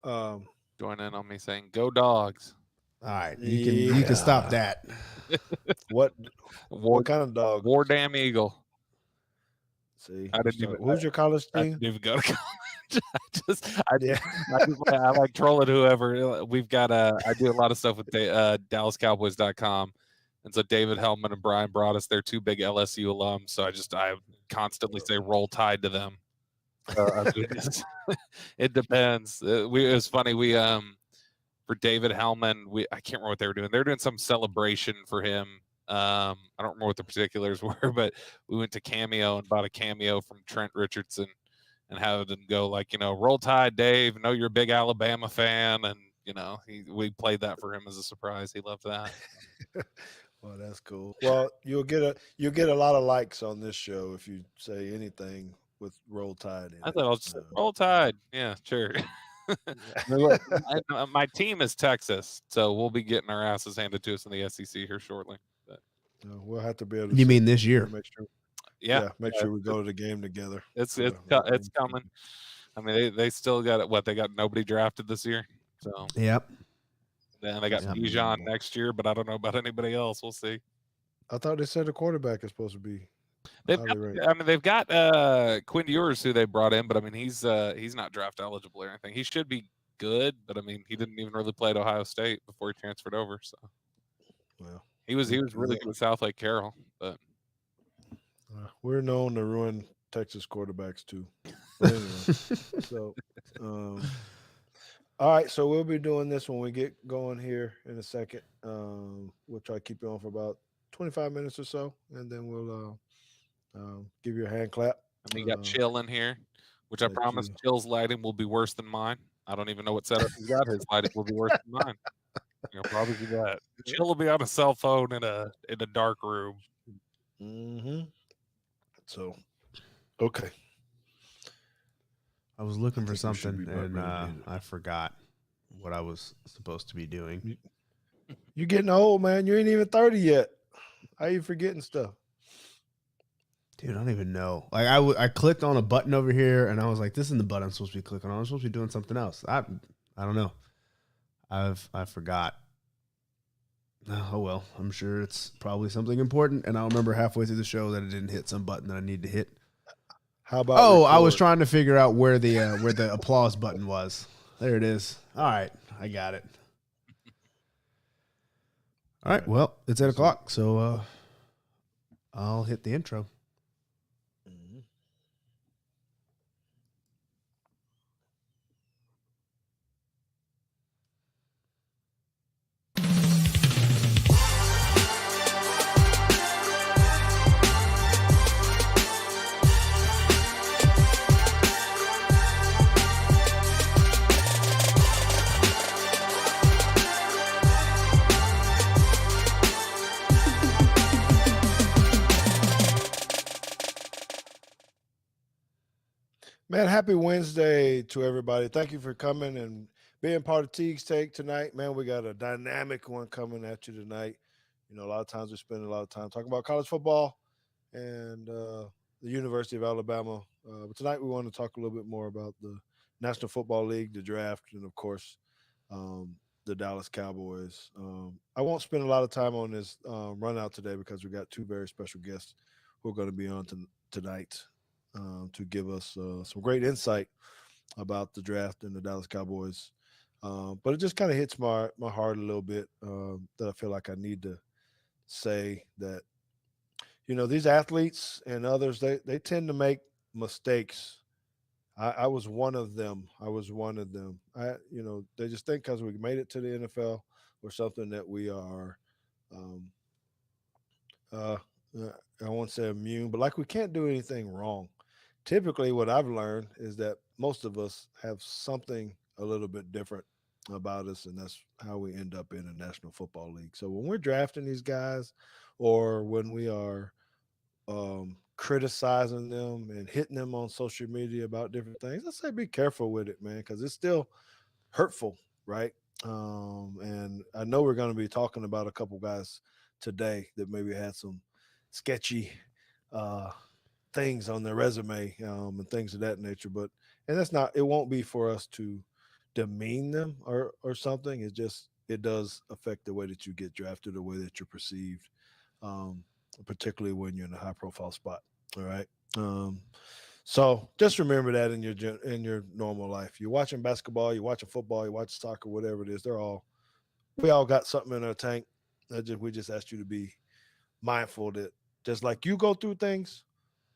Join in on me saying "Go Dogs." All right, you can stop Yeah. that. What War, kind of dog? War Damn Eagle. See, I you didn't even. start. Who's your college I team? didn't even go to college. Yeah. I like trolling whoever. We've got I do a lot of stuff with DallasCowboys.com, and so David Hellman and Brian brought us. They're two big LSU alums, so I constantly say "Roll Tide" to them. It depends. It was funny. We for David Hellman, I can't remember what they were doing. They were doing some celebration for him. I don't remember what the particulars were, but we went to Cameo and bought a cameo from Trent Richardson and had him go like, "Roll Tide, Dave. Know you're a big Alabama fan," and we played that for him as a surprise. He loved that. Well, that's cool. Well, you'll get a lot of likes on this show if you say anything with Roll Tide in I it. thought I'll just say, "Roll Tide." Yeah, sure. My team is Texas, so we'll be getting our asses handed to us in the SEC here shortly. But We'll have to be able to You sit mean this there year? and make sure. yeah, Yeah, make sure we go to the game together. it's For it's the co- it's coming. I mean, they still got it. What, they got nobody drafted this year, so Yep. then they got Yep. Bijan next year, but I don't know about anybody else. We'll see. I thought they said the quarterback is supposed to be They've highly got, ranked. I mean, they've got Quinn Ewers who they brought in, but I mean, he's not draft eligible or anything. He should be good, but I mean, he didn't even really play at Ohio State before he transferred over. So Well, he was really good with South Lake Carroll, but we're known to ruin Texas quarterbacks too. But anyway, so all right, so we'll be doing this when we get going here in a second. We'll try to keep you on for about 25 minutes or so, and then we'll give you a hand clap. I mean, you got Chill in here, which I Let promise you. Chill's lighting will be worse than mine. I don't even know what setup he's got. His lighting will be worse than mine. Probably do that. Chill will be on a cell phone in a dark room. Mm-hmm. So, okay. I was looking I for think we should something be about and ready to hit it. I forgot what I was supposed to be doing. You getting old, man. You ain't even 30 yet. How you forgetting stuff? Dude, I don't even know. Like I clicked on a button over here and I was like, this isn't the button I'm supposed to be clicking on. I'm supposed to be doing something else. I don't know. I forgot. Oh well, I'm sure it's probably something important, and I'll remember halfway through the show that I didn't hit some button that I need to hit. How about I was record? trying to figure out where the applause button was. There it is. All right, I got it. All right, well, it's 8:00, so I'll hit the intro. Mhm. Man, happy Wednesday to everybody. Thank you for coming and being part of Teague's Take tonight. Man, we got a dynamic one coming at you tonight. A lot of times we spend a lot of time talking about college football and the University of Alabama. But tonight we want to talk a little bit more about the National Football League, the draft, and of course, um, the Dallas Cowboys. I won't spend a lot of time on this run out today because we got two very special guests who are going to be on tonight to give us some great insight about the draft and the Dallas Cowboys. But it just kind of hits my heart a little bit that I feel like I need to say that these athletes and others they tend to make mistakes. I was one of them. I was one of them. They just think because we made it to the NFL or something that we are um, uh, I won't say immune, but like we can't do anything wrong. Typically, what I've learned is that most of us have something a little bit different about us, and that's how we end up in the National Football League. So when we're drafting these guys, or when we are criticizing them and hitting them on social media about different things, I say be careful with it, man, because it's still hurtful, right? And I know we're going to be talking about a couple guys today that maybe had some sketchy uh, things on their resume and things of that nature. But and that's not. It won't be for us to demean them or something. It does affect the way that you get drafted, the way that you're perceived, um, particularly when you're in a high profile spot. All right. Um, so just remember that in your normal life. You're watching basketball, you're watching football, you watch soccer, whatever it is. We all got something in our tank. We just asked you to be mindful that just like you go through things,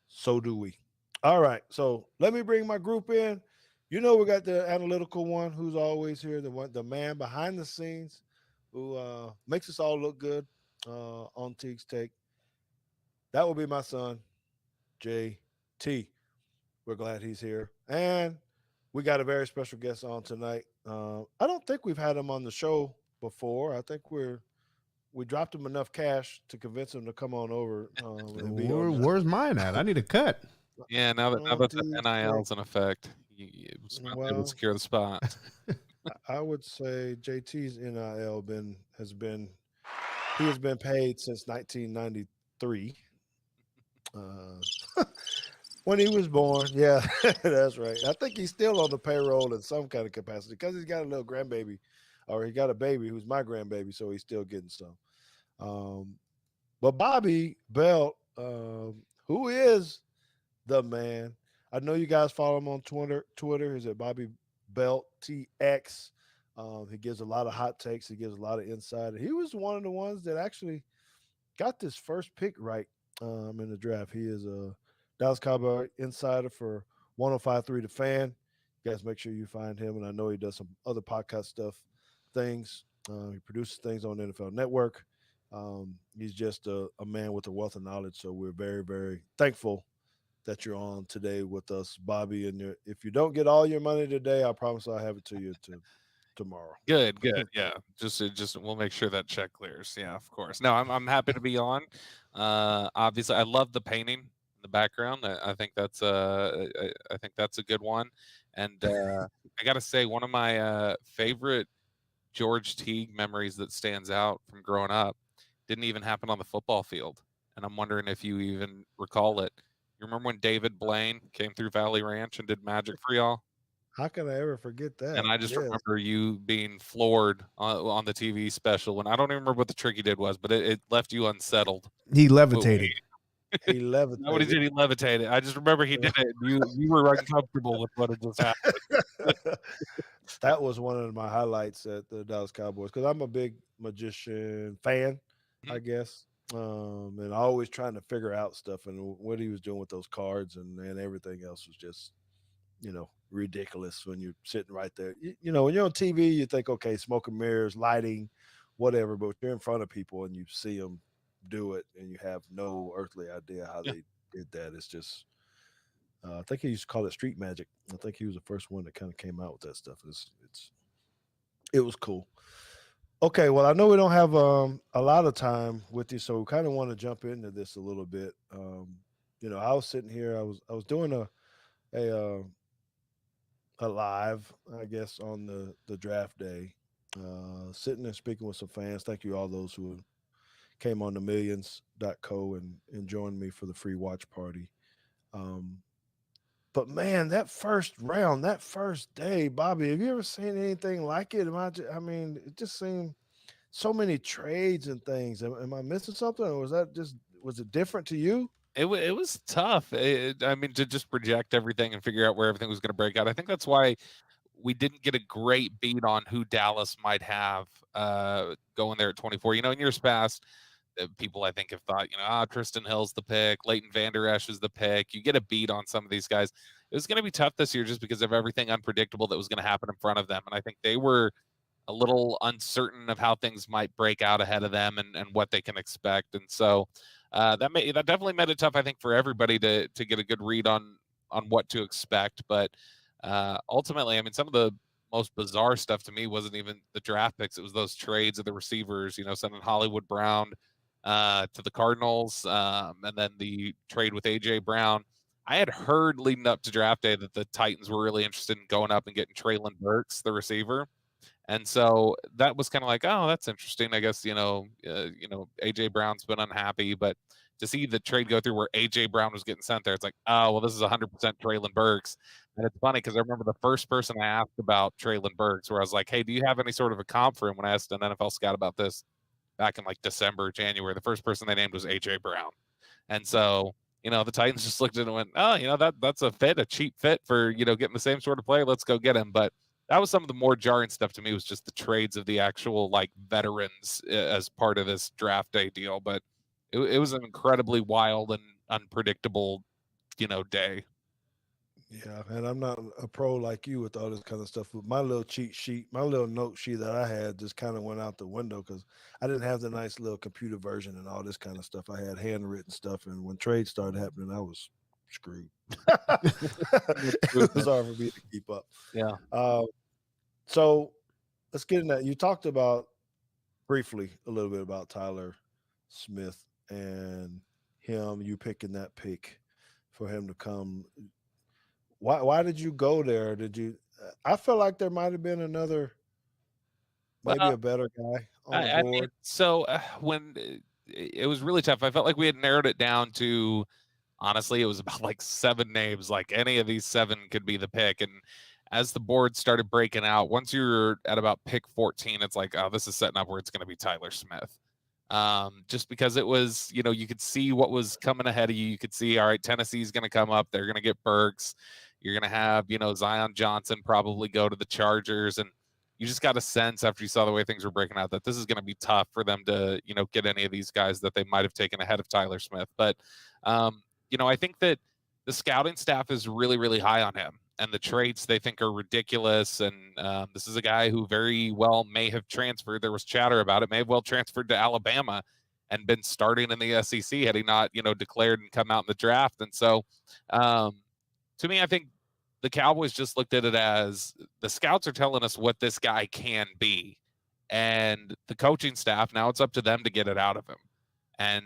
so do we. All right. So let me bring my group in. You know, we got the analytical one who's always here, the man behind the scenes who makes us all look good on Teague's Take. That will be my son, JT. We're glad he's here. And we got a very special guest on tonight. I don't think we've had him on the show before. I think we dropped him enough cash to convince him to come on over. And be on Where's mine at? I need a cut. Yeah, now that the NIL's in effect, it was able to secure the spot. I would say JT's NIL has been paid since 1993. When he was born, yeah, that's right. I think he's still on the payroll in some kind of capacity because he's got a little grandbaby, or he got a baby who's my grandbaby, so he's still getting some. But Bobby Belt, who is the man? I know you guys follow him on Twitter. Is it Bobby Belt TX? He gives a lot of hot takes. He gives a lot of insight. He was one of the ones that actually got this first pick right in the draft. He is a Dallas Cowboy insider for 105.3 The Fan. You guys make sure you find him. And I know he does some other podcast things. He produces things on NFL Network. He's just a man with a wealth of knowledge. So we're very, very thankful that you're on today with us, Bobby. And if you don't get all your money today, I promise I'll have it to you tomorrow. Good. Yeah, just we'll make sure that check clears. Yeah, of course. No, I'm happy to be on. Obviously, I love the painting in the background. I think that's a good one. And I got to say, one of my favorite George Teague memories that stands out from growing up didn't even happen on the football field. And I'm wondering if you even recall it. You remember when David Blaine came through Valley Ranch and did magic for y'all? How can I ever forget that? And I just remember you being floored on the TV special. And I don't even remember what the trick he did was, but it left you unsettled. He levitated. He levitated. What he did, he levitated. I just remember he did it. You were uncomfortable with what had just happened. That was one of my highlights at the Dallas Cowboys because I'm a big magician fan, I guess. And always trying to figure out stuff and what he was doing with those cards and everything else was just, ridiculous when you're sitting right there. When you're on TV, you think, okay, smoke and mirrors, lighting, whatever, but you're in front of people and you see them do it and you have no earthly idea how they did that. It's just, I think he used to call it street magic. I think he was the first one that kind of came out with that stuff. It was cool. Okay, well, I know we don't have a lot of time with you, so we kind of want to jump into this a little bit. I was sitting here, I was doing a live, I guess, on the draft day, sitting there speaking with some fans. Thank you all those who came on the millions.co and joined me for the free watch party. But man, that first round, that first day, Bobby, have you ever seen anything like it? It just seemed so many trades and things. Am I missing something, or was it different to you? It was tough. To just project everything and figure out where everything was going to break out. I think that's why we didn't get a great beat on who Dallas might have going there at 24. In years past, people I think have thought, Tristan Hill's the pick, Leighton Vander Esch is the pick. You get a beat on some of these guys. It was going to be tough this year just because of everything unpredictable that was going to happen in front of them. And I think they were a little uncertain of how things might break out ahead of them and what they can expect. And so that definitely made it tough, I think, for everybody to get a good read on what to expect. But ultimately, some of the most bizarre stuff to me wasn't even the draft picks. It was those trades of the receivers, sending Hollywood Brown to the Cardinals, and then the trade with A.J. Brown. I had heard leading up to draft day that the Titans were really interested in going up and getting Treylon Burks, the receiver. And so that was kind of like, oh, that's interesting. I guess, AJ Brown's been unhappy, but to see the trade go through where A.J. Brown was getting sent there, it's like, oh, well, this is 100% Treylon Burks. And it's funny because I remember the first person I asked about Treylon Burks, where I was like, hey, do you have any sort of a comp for him? When I asked an NFL scout about this back in like December, January, the first person they named was A.J. Brown. And so, the Titans just looked at it and went, oh, that's a cheap fit for, getting the same sort of player. Let's go get him. But that was some of the more jarring stuff to me, was just the trades of the actual like veterans as part of this draft day deal. But it was an incredibly wild and unpredictable, day. Yeah, and I'm not a pro like you with all this kind of stuff. But my little cheat sheet, my little note sheet that I had just kind of went out the window because I didn't have the nice little computer version and all this kind of stuff. I had handwritten stuff, and when trades started happening, I was screwed. It was hard for me to keep up. Yeah. So let's get in that. You talked about briefly a little bit about Tyler Smith and you picking that pick for him to come. Why did you go there? I felt like there might have been another, maybe a better guy on the board. When it was really tough, I felt like we had narrowed it down to, honestly, it was about like 7 names. Like any of these 7 could be the pick. And as the board started breaking out, once you're at about pick 14, it's like, oh, this is setting up where it's going to be Tyler Smith. Just because it was, you could see what was coming ahead of you. You could see, all right, Tennessee's going to come up. They're going to get Burks. You're going to have, Zion Johnson probably go to the Chargers. And you just got a sense after you saw the way things were breaking out that this is going to be tough for them to, get any of these guys that they might have taken ahead of Tyler Smith. But, I think that the scouting staff is really, really high on him. And the traits they think are ridiculous. And this is a guy who very well may have transferred. There was chatter about it. May have well transferred to Alabama and been starting in the SEC had he not, declared and come out in the draft. And so, to me, I think the Cowboys just looked at it as the scouts are telling us what this guy can be. And the coaching staff, now it's up to them to get it out of him. And,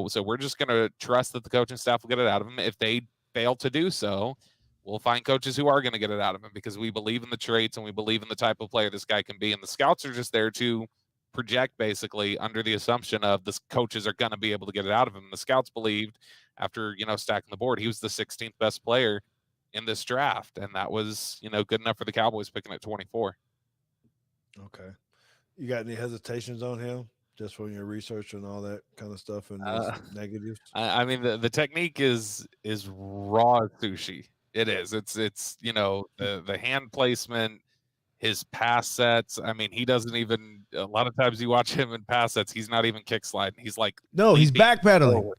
so we're just going to trust that the coaching staff will get it out of him. If they fail to do so, we'll find coaches who are going to get it out of him, because we believe in the traits and we believe in the type of player this guy can be. And the scouts are just there to project, basically, under the assumption of the coaches are going to be able to get it out of him. The scouts believed, after, stacking the board, he was the 16th best player in this draft. And that was, good enough for the Cowboys picking at 24. Okay. You got any hesitations on him? Just from your research and all that kind of stuff and negatives? I mean, the technique is raw sushi. It is. It's the hand placement, his pass sets. I mean, he doesn't even, a lot of times you watch him in pass sets, he's not even kick sliding. He's like, no, he's backpedaling.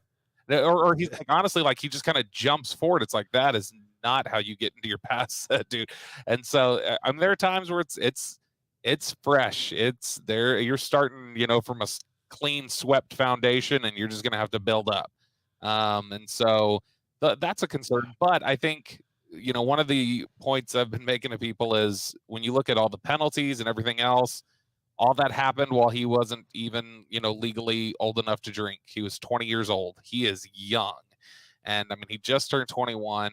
Or he's like, honestly, like he just kind of jumps forward. It's like, that is not how you get into your pass set, dude. And so there are times where it's fresh. It's there. You're starting, from a clean swept foundation, and you're just going to have to build up. And so that's a concern. But I think, one of the points I've been making to people is when you look at all the penalties and everything else, all that happened while he wasn't even, legally old enough to drink. He was 20 years old. He is young. And I mean, he just turned 21.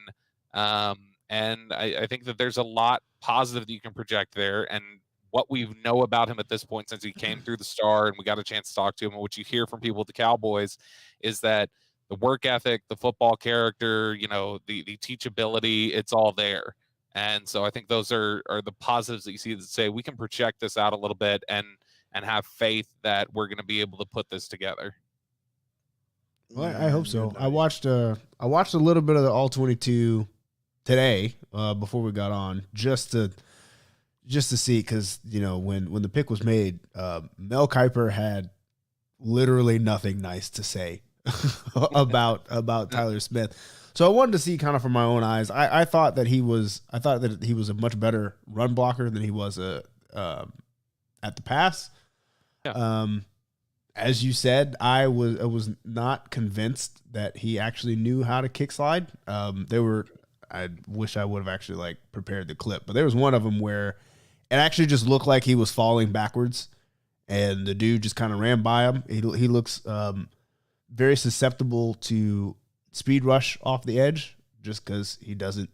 And I think that there's a lot positive that you can project there. And what we know about him at this point, since he came through the Star and we got a chance to talk to him, and what you hear from people at the Cowboys is that the work ethic, the football character, the teachability, it's all there. And so I think those are the positives that you see that say we can project this out a little bit and have faith that we're going to be able to put this together. Well, I hope so. I watched a little bit of the All 22 today before we got on, just to see, because when the pick was made, Mel Kiper had literally nothing nice to say about Tyler Smith. So I wanted to see kind of from my own eyes. I thought that he was a much better run blocker than he was at the pass. Yeah. As you said, I was not convinced that he actually knew how to kick slide. I wish I would have actually prepared the clip, but there was one of them where it actually just looked like he was falling backwards, and the dude just kind of ran by him. He looks very susceptible to speed rush off the edge, just because he doesn't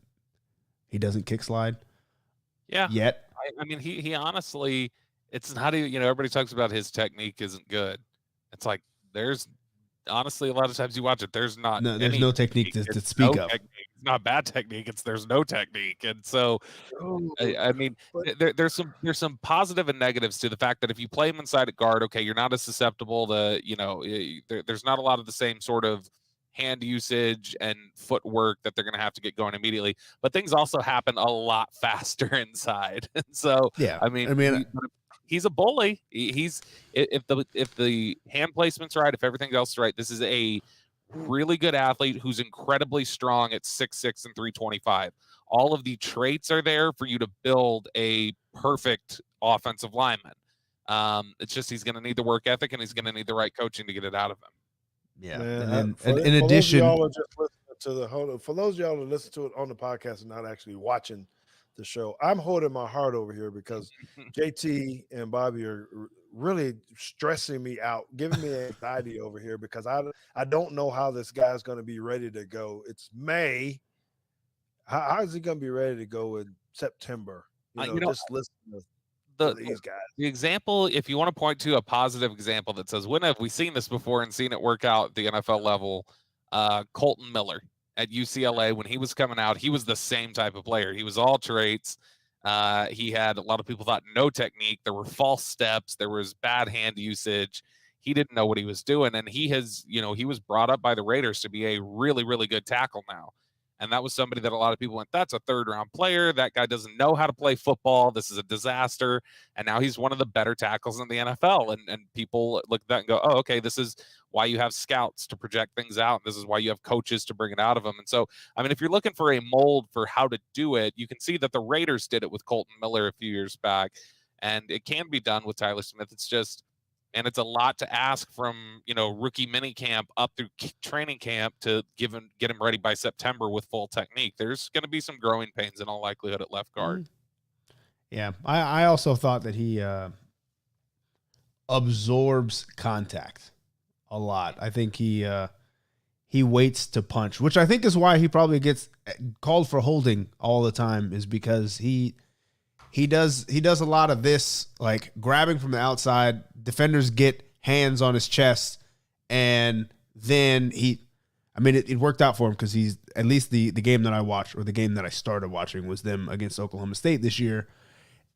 kick slide. Yeah. Yet. I mean, he honestly, it's not even, everybody talks about his technique isn't good. It's like, there's honestly, a lot of times you watch it, there's not there's no technique to It's speak no of. technique. It's not bad technique. There's no technique. And so, Oh, I mean, but there's some positive and negatives to the fact that if you play him inside at guard, okay, you're not as susceptible to, there's not a lot of the same sort of hand usage and footwork that they're going to have to get going immediately. But things also happen a lot faster inside. And so, Yeah, I mean, he's a bully. He's if the hand placement's right, if everything else is right, this is a really good athlete who's incredibly strong at 6'6" and 325. All of the traits are there for you to build a perfect offensive lineman. It's just he's going to need the work ethic and he's going to need the right coaching to get it out of him. Yeah, man, and in addition, for those of y'all that listen to it on the podcast and not actually watching the show, I'm holding my heart over here because JT and Bobby are really stressing me out, giving me anxiety over here because I don't know how this guy's going to be ready to go. It's May. How is he going to be ready to go in September? Just listen to these guys. The example, if you want to point to a positive example that says, when have we seen this before and seen it work out at the NFL level? Colton Miller at UCLA, when he was coming out, he was the same type of player. He was all traits. He had, a lot of people thought, no technique. There were false steps. There was bad hand usage. He didn't know what he was doing. And he was brought up by the Raiders to be a really, really good tackle now. And that was somebody that a lot of people went, that's a third-round player. That guy doesn't know how to play football. This is a disaster. And now he's one of the better tackles in the NFL. And people look at that and go, oh, okay, this is why you have scouts to project things out. This is why you have coaches to bring it out of them. And so, I mean, if you're looking for a mold for how to do it, you can see that the Raiders did it with Colton Miller a few years back. And it can be done with Tyler Smith. It's just, and it's a lot to ask from, rookie mini camp up through training camp to get him ready by September with full technique. There's going to be some growing pains in all likelihood at left guard. Yeah. I also thought that he absorbs contact a lot. I think he waits to punch, which I think is why he probably gets called for holding all the time, is because he does a lot of this, like grabbing from the outside. Defenders get hands on his chest, and then it worked out for him because he's, at least the game that I watched, or the game that I started watching, was them against Oklahoma State this year,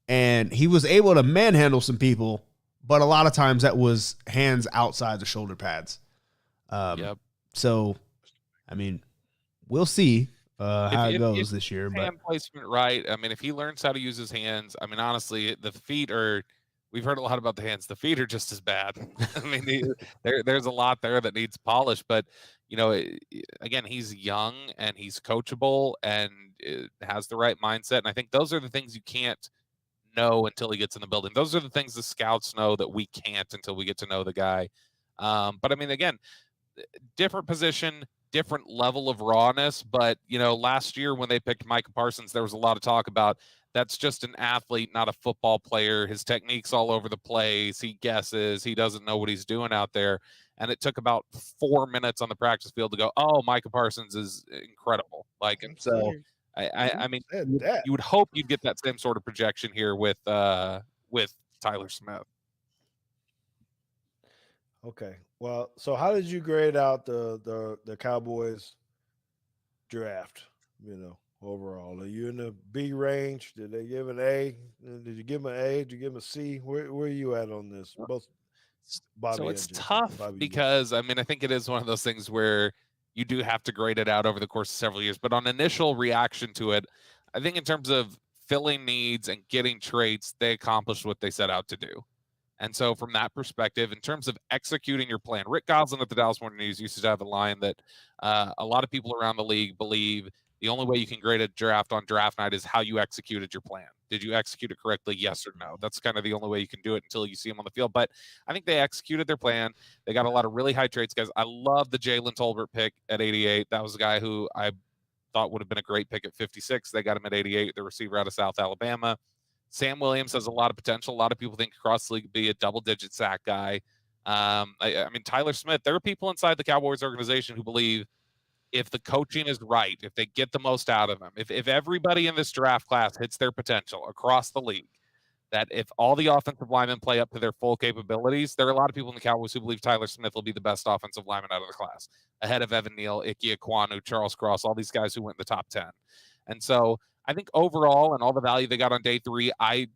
and he was able to manhandle some people, but a lot of times that was hands outside the shoulder pads. Yep. So, I mean, we'll see how it goes this year. But hand placement right. I mean, if he learns how to use his hands, I mean, honestly, the feet are. We've heard a lot about the hands. The feet are just as bad. I mean, there's a lot there that needs polish. But again, he's young and he's coachable and has the right mindset. And I think those are the things you can't know until he gets in the building. Those are the things the scouts know that we can't until we get to know the guy. But I mean, again, different position, different level of rawness. But, last year when they picked Micah Parsons, there was a lot of talk about that's just an athlete, not a football player. His technique's all over the place. He guesses. He doesn't know what he's doing out there. And it took about 4 minutes on the practice field to go, oh, Micah Parsons is incredible. And so I mean, you would hope you'd get that same sort of projection here with Tyler Smith. Okay. Well, so how did you grade out the Cowboys draft, overall? Are you in the B range? Did they give an A? Did you give them an A? Did you give them a C? Where are you at on this? Both Bobby. So it's tough because, I mean, I think it is one of those things where you do have to grade it out over the course of several years. But on initial reaction to it, I think in terms of filling needs and getting traits, they accomplished what they set out to do. And so from that perspective, in terms of executing your plan, Rick Goslin at the Dallas Morning News used to have a line that a lot of people around the league believe the only way you can grade a draft on draft night is how you executed your plan. Did you execute it correctly? Yes or no? That's kind of the only way you can do it until you see them on the field. But I think they executed their plan. They got a lot of really high traits, guys. I love the Jalen Tolbert pick at 88. That was a guy who I thought would have been a great pick at 56. They got him at 88, the receiver out of South Alabama. Sam Williams has a lot of potential. A lot of people think across the league could be a double-digit sack guy. I mean, Tyler Smith, there are people inside the Cowboys organization who believe if the coaching is right, if they get the most out of him, if everybody in this draft class hits their potential across the league, that if all the offensive linemen play up to their full capabilities, there are a lot of people in the Cowboys who believe Tyler Smith will be the best offensive lineman out of the class, ahead of Evan Neal, Ike Ekwonu, Charles Cross, all these guys who went in the top 10. And so I think overall, and all the value they got on day 3, I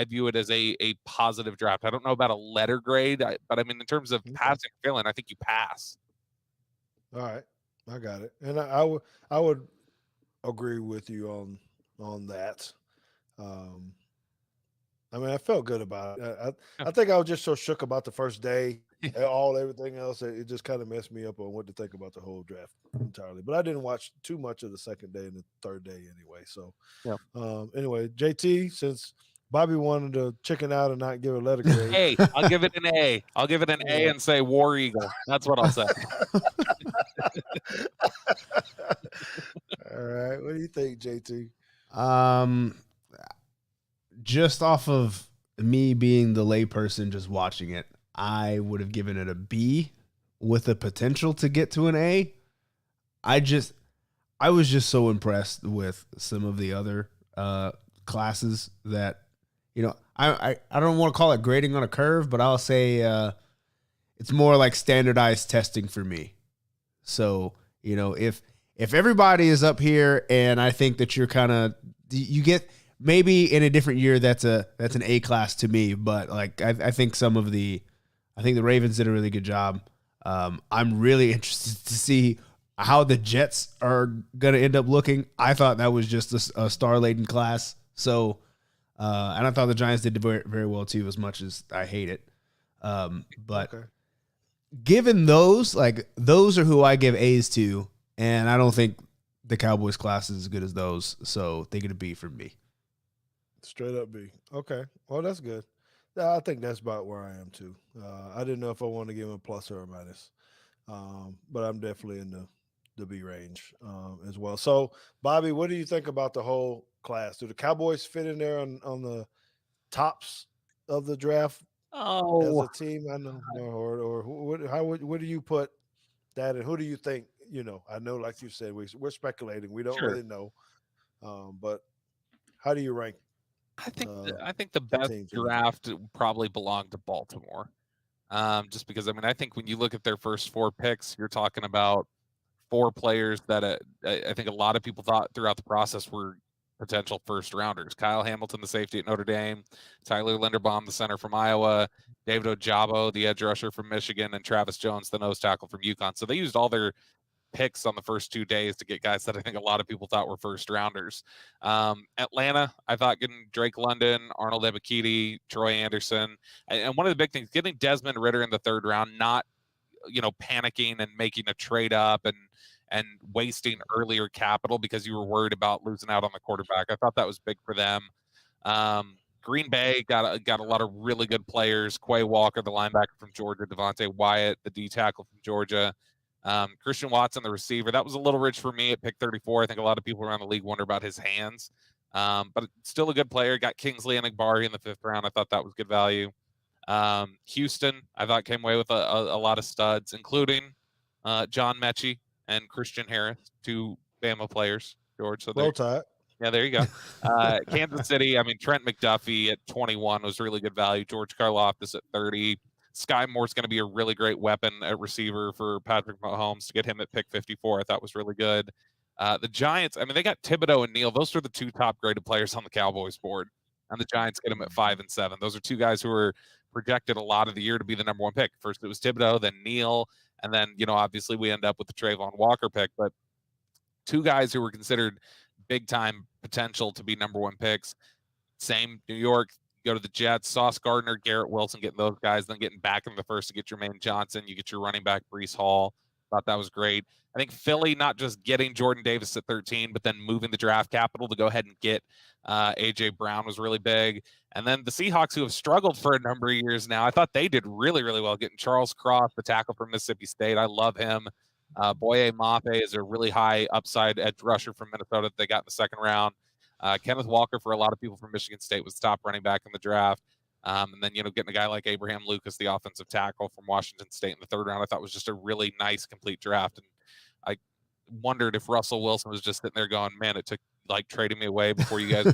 view it as a positive draft. I don't know about a letter grade, but I mean, in terms of passing or filling, I think you pass. All right, I got it, and I would agree with you on that. I mean, I felt good about it. I think I was just so shook about the first day and everything else. It just kind of messed me up on what to think about the whole draft entirely. But I didn't watch too much of the second day and the third day anyway. So, anyway, JT, since Bobby wanted to chicken out and not give a letter grade. Hey, I'll give it an A. I'll give it an A and say War Eagle. That's what I'll say. All right. What do you think, JT? Just off of me being the layperson just watching it, I would have given it a B with the potential to get to an A. I was just so impressed with some of the other classes that, I don't want to call it grading on a curve, but I'll say it's more like standardized testing for me. So, if everybody is up here and I think that you get maybe in a different year, that's an A class to me, but like I think the Ravens did a really good job. I'm really interested to see how the Jets are going to end up looking. I thought that was just a star-laden class. So, and I thought the Giants did very, very well too, as much as I hate it. But given those are who I give A's to, and I don't think the Cowboys class is as good as those. So they get a B from me. Straight up B. Okay. Well, that's good. I think that's about where I am too. I didn't know if I wanted to give him a plus or a minus, but I'm definitely in the B range as well. So, Bobby, what do you think about the whole class? Do the Cowboys fit in there on the tops of the draft as a team? I know, or what do you put that, and who do you think? I know, like you said, we're speculating. We don't really know, but how do you rank? I think the best draft probably belonged to Baltimore. Just because, I think when you look at their first 4 picks, you're talking about 4 players that I think a lot of people thought throughout the process were potential first rounders. Kyle Hamilton, the safety at Notre Dame, Tyler Linderbaum, the center from Iowa, David Ojabo, the edge rusher from Michigan, and Travis Jones, the nose tackle from UConn. So they used all their picks on the first 2 days to get guys that I think a lot of people thought were first rounders. Atlanta, I thought getting Drake London, Arnold Ebiketie, Troy Anderson, and one of the big things, getting Desmond Ridder in the 3rd round, not panicking and making a trade up and wasting earlier capital because you were worried about losing out on the quarterback. I thought that was big for them. Green Bay got a lot of really good players. Quay Walker, the linebacker from Georgia, Devontae Wyatt, the D tackle from Georgia. Christian Watson, the receiver, that was a little rich for me at pick 34. I think a lot of people around the league wonder about his hands, but still a good player. Got Kingsley and Enagbari in the 5th round. I thought that was good value. Houston, I thought came away with a lot of studs, including John Mechie and Christian Harris, 2 Bama players, George. So roll tide. Yeah, there you go. Kansas City, Trent McDuffie at 21 was really good value. George Karlaftis at 30. Sky Moore's going to be a really great weapon at receiver for Patrick Mahomes. To get him at pick 54, I thought was really good. The Giants, they got Thibodeau and Neal. Those are the 2 top graded players on the Cowboys board. And the Giants get them at 5 and 7. Those are 2 guys who were projected a lot of the year to be the number 1 pick. First it was Thibodeau, then Neal, and then, obviously we end up with the Trayvon Walker pick. But 2 guys who were considered big-time potential to be number 1 picks. Same, New York, go to the Jets, Sauce Gardner, Garrett Wilson, getting those guys, then getting back in the first to get Jermaine Johnson. You get your running back, Breece Hall. Thought that was great. I think Philly, not just getting Jordan Davis at 13, but then moving the draft capital to go ahead and get A.J. Brown was really big. And then the Seahawks, who have struggled for a number of years now, I thought they did really, really well getting Charles Cross, the tackle from Mississippi State. I love him. Boye Mafe is a really high upside edge rusher from Minnesota that they got in the 2nd round. Kenneth Walker, for a lot of people from Michigan State, was the top running back in the draft. And then, getting a guy like Abraham Lucas, the offensive tackle from Washington State in the 3rd round, I thought was just a really nice, complete draft. And I wondered if Russell Wilson was just sitting there going, man, it took like trading me away before you guys.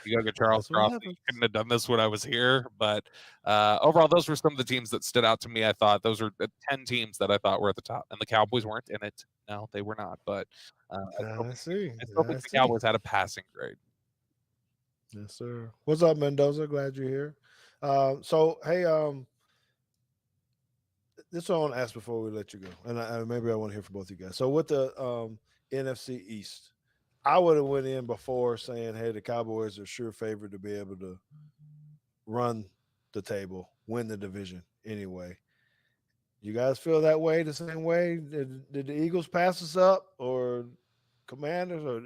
You go get Charles That's what Cross. You happens. couldn't have done this when I was here. But overall, those were some of the teams that stood out to me. I thought those are 10 teams that I thought were at the top, and the Cowboys weren't in it. No, they were not. But I see. I still think the Cowboys had a passing grade. Yes, sir. What's up, Mendoza? Glad you're here. So, hey, this is what I want to ask before we let you go, and maybe I want to hear from both of you guys. So, with the NFC East, I would have went in before saying, "Hey, the Cowboys are sure favored to be able to run the table, win the division anyway." You guys feel that way, the same way? Did the Eagles pass us up, or Commanders, or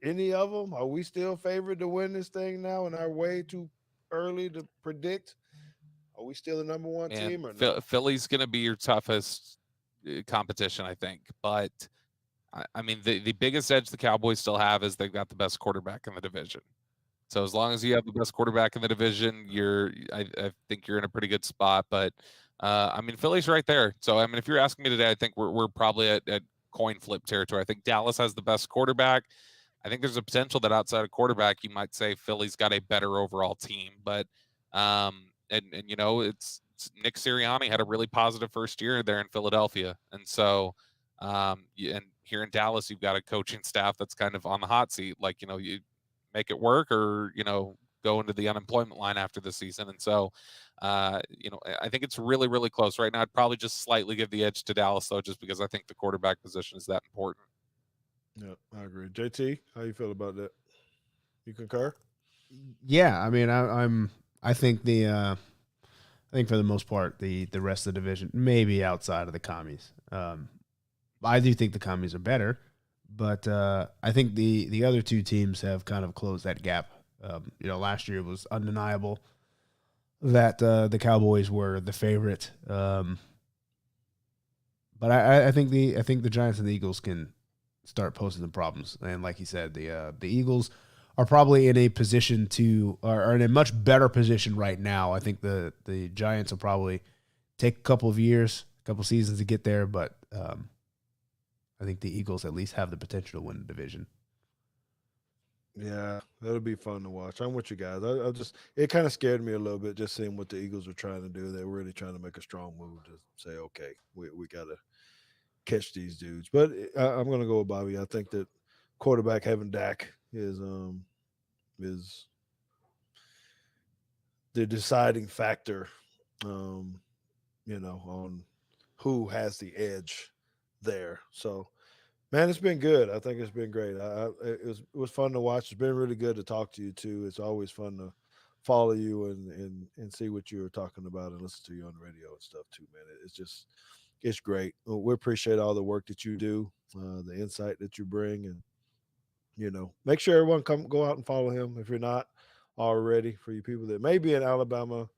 any of them? Are we still favored to win this thing now, and are way too early to predict? Are we still the number one team, or no? Philly's going to be your toughest competition, I think. But I mean, the biggest edge the Cowboys still have is they've got the best quarterback in the division. So as long as you have the best quarterback in the division, I think you're in a pretty good spot. But I mean, Philly's right there. So I mean, if you're asking me today, I think we're probably at coin flip territory. I think Dallas has the best quarterback. I think there's a potential that outside of quarterback, you might say Philly's got a better overall team. But and you know, it's Nick Sirianni had a really positive first year there in Philadelphia, and so and here in Dallas, you've got a coaching staff that's kind of on the hot seat. Like, you know, you make it work, or you know, go into the unemployment line after the season. And so, you know, I think it's really, really close right now. I'd probably just slightly give the edge to Dallas, though, just because I think the quarterback position is that important. Yeah, I agree. JT, how you feel about that? You concur? Yeah, I mean, I think I think for the most part, the rest of the division, maybe outside of the commies. I do think the commies are better, but I think the other two teams have kind of closed that gap. You know, last year it was undeniable that the Cowboys were the favorite. But I think the Giants and the Eagles can start posing some problems. And like you said, the Eagles are probably in a position are in a much better position right now. I think the Giants will probably take a couple of years, a couple of seasons to get there, but I think the Eagles at least have the potential to win the division. Yeah, that'll be fun to watch. I'm with you guys. I just it kind of scared me a little bit just seeing what the Eagles are trying to do. They're really trying to make a strong move to say, okay, we got to catch these dudes. But I'm going to go with Bobby. I think that quarterback having Dak is the deciding factor, you know, on who has the edge there. So, man, it's been good. I think it's been great. It was fun to watch. It's been really good to talk to you too. It's always fun to follow you and see what you're talking about and listen to you on the radio and stuff too, man. It's great. We appreciate all the work that you do, the insight that you bring, and you know, make sure everyone go out and follow him if you're not already. For you people that may be in Alabama,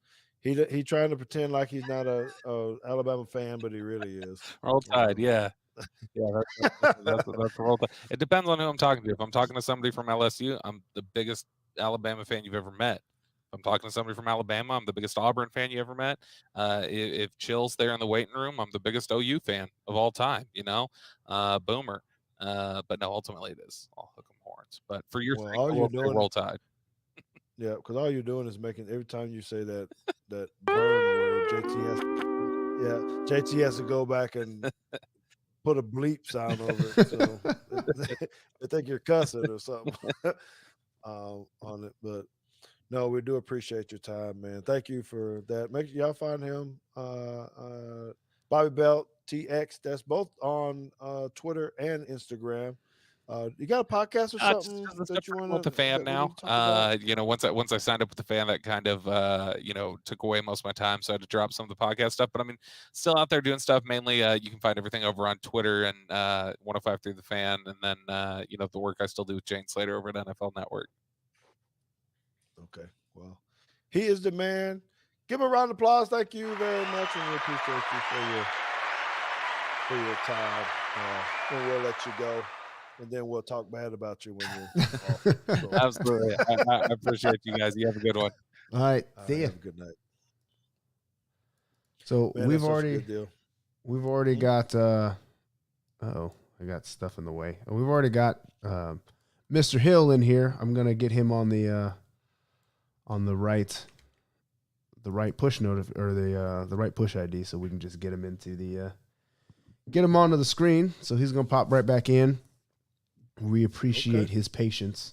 he trying to pretend like he's not a Alabama fan, but he really is. Roll Tide, yeah. Yeah, that's Roll Tide. It depends on who I'm talking to. If I'm talking to somebody from LSU, I'm the biggest Alabama fan you've ever met. If I'm talking to somebody from Alabama, I'm the biggest Auburn fan you ever met. If Chill's there in the waiting room, I'm the biggest OU fan of all time, you know, Boomer. But no, ultimately it is all hook 'em horns. But for your Well, sake, all I you're will say doing, Roll Tide. yeah, because all you're doing is making every time you say that burn word, JT has to go back and put a bleep sound over it, so they think you're cussing or something on it. But no, we do appreciate your time, man. Thank you for that. Make sure y'all find him, Bobby Belt TX. That's both on Twitter and Instagram. You got a podcast or something that you want with the fan now? You know, once I signed up with the fan, that kind of you know, took away most of my time, so I had to drop some of the podcast stuff. But I mean, still out there doing stuff. Mainly, you can find everything over on Twitter and 105 through the fan, and then you know, the work I still do with Jane Slater over at NFL Network. Okay, well, he is the man. Give him a round of applause. Thank you very much, and we appreciate you for your time. And we'll let you go, and then we'll talk bad about you when you're off. So, Absolutely, I appreciate you guys. You have a good one. All right, see ya. have a good night. So Man, we've that's such a already good deal. got. Oh, I got stuff in the way. And we've already got Mr. Hill in here. I'm gonna get him on the right push or the right push ID, so we can just get him into the get him onto the screen. So he's gonna pop right back in. We appreciate his patience.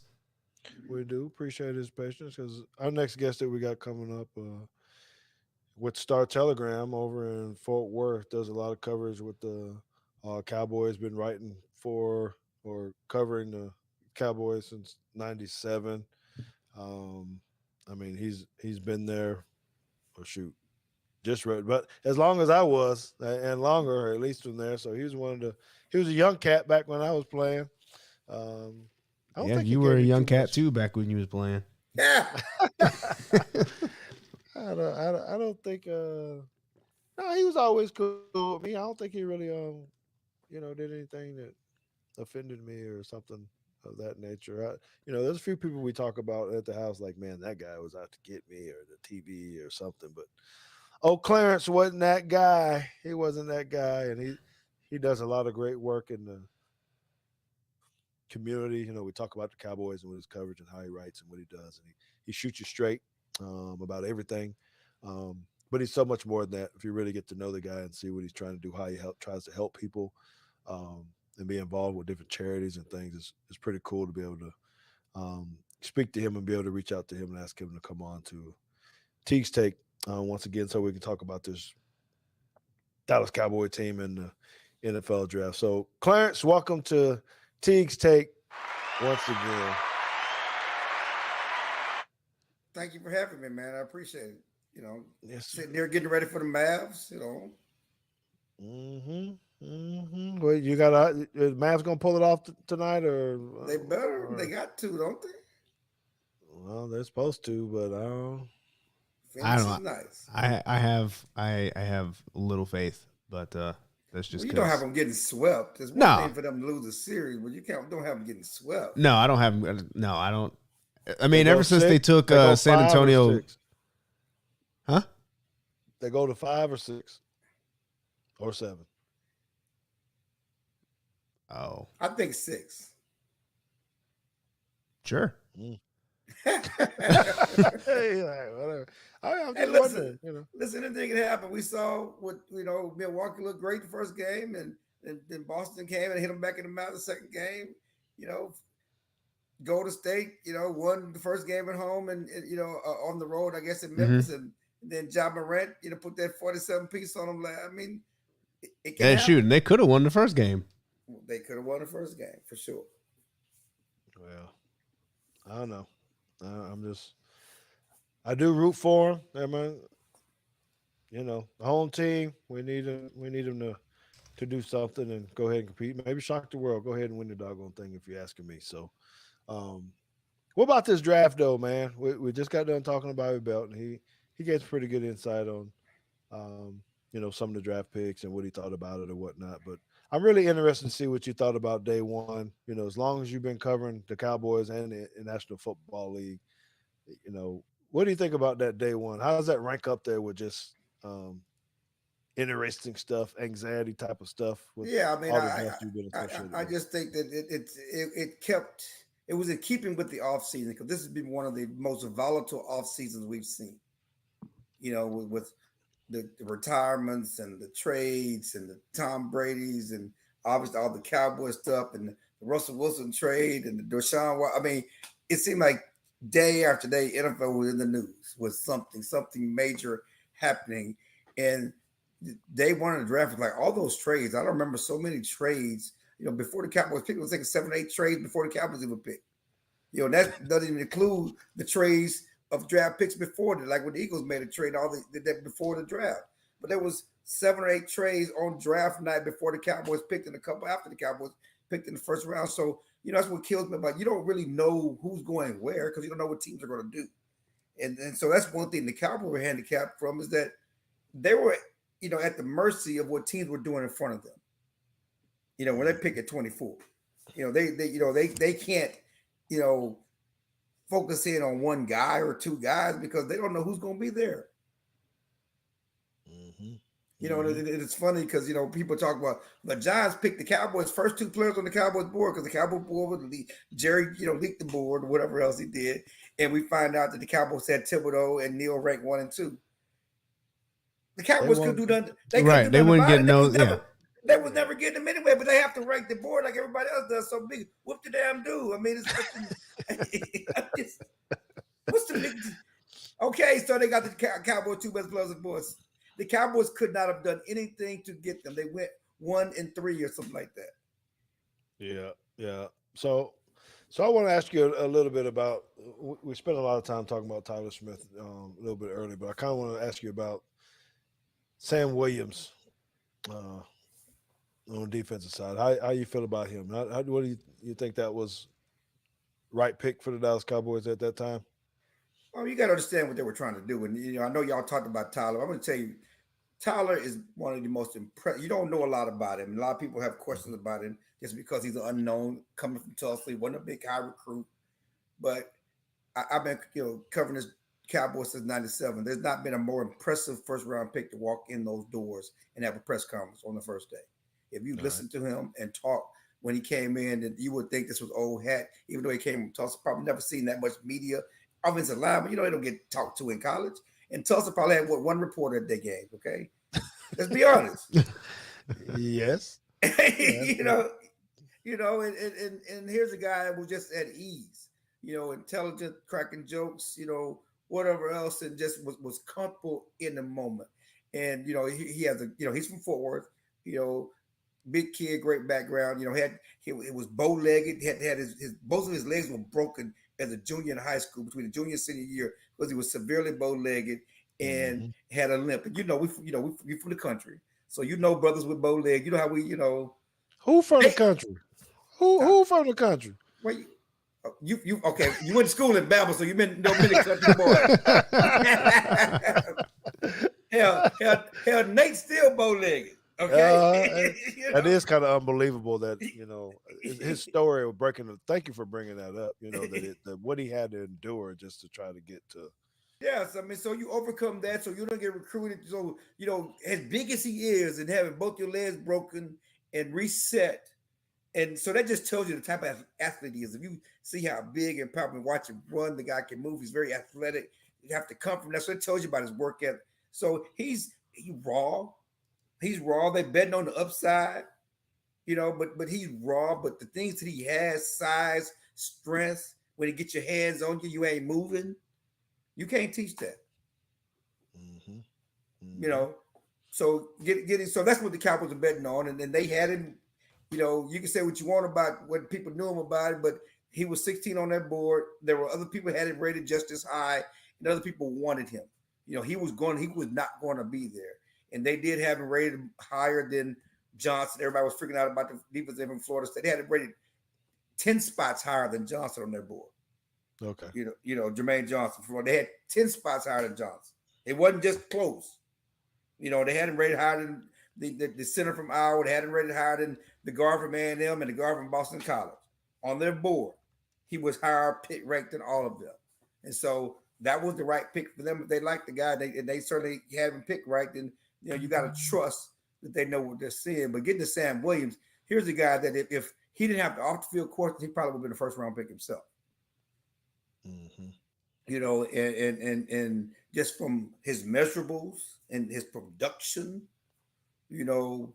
We do appreciate his patience because our next guest that we got coming up with Star Telegram over in Fort Worth does a lot of coverage with the Cowboys. Been writing for or covering the Cowboys since '97. I mean, he's been there. Oh shoot, just read, but as long as I was and longer, or at least from there. So he was a young cat back when I was playing. I don't think you were a young cat too back when you was playing. Yeah. I don't think. No, he was always cool with me. I don't think he really did anything that offended me or something of that nature. There's a few people we talk about at the house, like, man, that guy was out to get me, or the TV or something. But Clarence wasn't that guy. He wasn't that guy, and he does a lot of great work in the community. We talk about the Cowboys and his coverage and how he writes and what he does, and he shoots you straight about everything. But he's so much more than that. If you really get to know the guy and see what he's trying to do, how he tries to help people, and be involved with different charities and things, it's pretty cool to be able to speak to him and be able to reach out to him and ask him to come on to Teague's Take once again, so we can talk about this Dallas Cowboy team and the NFL draft. So, Clarence, welcome to Teague's Take once again. Thank you for having me, man. I appreciate it. Yes, sitting there getting ready for the Mavs, Well, you got is Mavs gonna pull it off tonight, or they better? They got to, don't they? Well, they're supposed to, but I don't know. Nice. I have little faith, but that's just you don't have them getting swept. There's one thing for them to lose a series, but you don't have them getting swept. No, I don't have. No, I don't. I mean, ever since they took San Antonio, huh? They go to 5 or 6 or 7. Oh, I think 6. Hey, Sure. whatever. I'm just wondering. Listen, anything can happen. We saw what Milwaukee looked great the first game, and then Boston came and hit them back in the mouth the second game. Golden State, won the first game at home and on the road, I guess in Memphis, and then Ja Morant, put that 47 piece on them. I mean, it can happen. Shoot, they could have won the first game. They could have won the first game for sure. Well, I don't know. I do root for them. Man, the home team. We need them to do something and go ahead and compete. Maybe shock the world. Go ahead and win the doggone thing if you're asking me. So, what about this draft though, man? We just got done talking about it, Belt, and he gets pretty good insight on, some of the draft picks and what he thought about it or whatnot. But I'm really interested to see what you thought about day one. As long as you've been covering the Cowboys and the National Football League, what do you think about that day one? How does that rank up there with just interesting stuff, anxiety type of stuff? Yeah, I mean, I just think that it was in keeping with the off season, because this has been one of the most volatile off seasons we've seen. With the retirements and the trades and the Tom Brady's and obviously all the Cowboy stuff and the Russell Wilson trade and the Deshaun Watson. I mean, it seemed like day after day, NFL was in the news with something major happening. And day one of the draft was like all those trades. I don't remember so many trades. Before the Cowboys picked, it was like 7 or 8 trades before the Cowboys even picked. That doesn't even include the trades of draft picks before that, like when the Eagles made a trade before the draft. But there was 7 or 8 trades on draft night before the Cowboys picked, and a couple after the Cowboys picked in the first round. So that's what kills me about you don't really know who's going where because you don't know what teams are going to do. And so that's one thing the Cowboys were handicapped from, is that they were at the mercy of what teams were doing in front of them. When they pick at 24, they can't focus in on one guy or 2 guys because they don't know who's going to be there. You know, it's funny because, you know, people talk about the Giants picked the Cowboys' first 2 players on the Cowboys board because the Cowboys board would leak. Jerry, you know, leaked the board or whatever else he did. And we find out that the Cowboys had Thibodeau and Neal ranked 1 and 2. The Cowboys could do that. They wouldn't get no. They would never get them anyway, but they have to rank the board like everybody else does. So big, whoop the damn do. I mean, it's what's the big? Okay, so they got the Cowboys 2 best players on the board. The Cowboys could not have done anything to get them. They went 1 and 3 or something like that. Yeah. So I want to ask you a little bit about. We spent a lot of time talking about Tyler Smith a little bit earlier, but I kind of want to ask you about Sam Williams on the defensive side. How you feel about him? What do you think that was right pick for the Dallas Cowboys at that time? Well, you got to understand what they were trying to do. And, you know, I know y'all talked about Tyler. I'm going to tell you, Tyler is one of the most impressive. You don't know a lot about him. A lot of people have questions about him just because he's an unknown coming from Tulsa. He wasn't a big high recruit. But I've been, you know, covering this Cowboys since '97. There's not been a more impressive first-round pick to walk in those doors and have a press conference on the first day. If you listen to him and talk when he came in, then you would think this was old hat, even though he came from Tulsa. Probably never seen that much media. Offensive lineman, you know, they don't get talked to in college. And Tulsa probably had one reporter at their game, okay? Let's be honest. Yes. you know, and here's a guy that was just at ease, you know, intelligent, cracking jokes, you know, whatever else, and just was comfortable in the moment. And, you know, he has he's from Fort Worth, you know, big kid, great background, you know, it was bow-legged, had his both of his legs were broken as a junior in high school between the junior and senior year because he was severely bow-legged and had a limp. And, you know, we from the country. So, you know, brothers with bow leg, you know how we, you know. Who from the country? Who from the country? Well, you okay, you went to school in Babel, so you've been a country boy. hell, Nate's still bow-legged. Okay, that is kind of unbelievable that, you know, his story of breaking. Thank you for bringing that up. You know that what he had to endure just to try to get to. Yes, I mean, so you overcome that, so you don't get recruited. So, you know, as big as he is, and having both your legs broken and reset, and so that just tells you the type of athlete he is. If you see how big and powerful, watch him run, the guy can move. He's very athletic. You have to come from that. So it tells you about his work ethic. So he's raw. He's raw. They're betting on the upside, you know, but he's raw. But the things that he has, size, strength, when he gets your hands on you, you ain't moving. You can't teach that. You know, so getting so that's what the Cowboys are betting on. And then they had him, you know, you can say what you want about what people knew him about it, but he was 16 on that board. There were other people who had him rated just as high, and other people wanted him. You know, he was not going to be there. And they did have him rated higher than Johnson. Everybody was freaking out about the defense in Florida State. They had him rated 10 spots higher than Johnson on their board. Okay. You know, Jermaine Johnson. They had 10 spots higher than Johnson. It wasn't just close. You know, they had him rated higher than the center from Iowa. They had him rated higher than the guard from A&M and the guard from Boston College. On their board, he was higher ranked than all of them. And so that was the right pick for them. If they liked the guy, they certainly had him picked right, then, you know, you got to trust that they know what they're seeing. But getting to Sam Williams, here's a guy that if he didn't have the off-the-field course, he probably would have been the first-round pick himself. You know, and just from his measurables and his production, you know,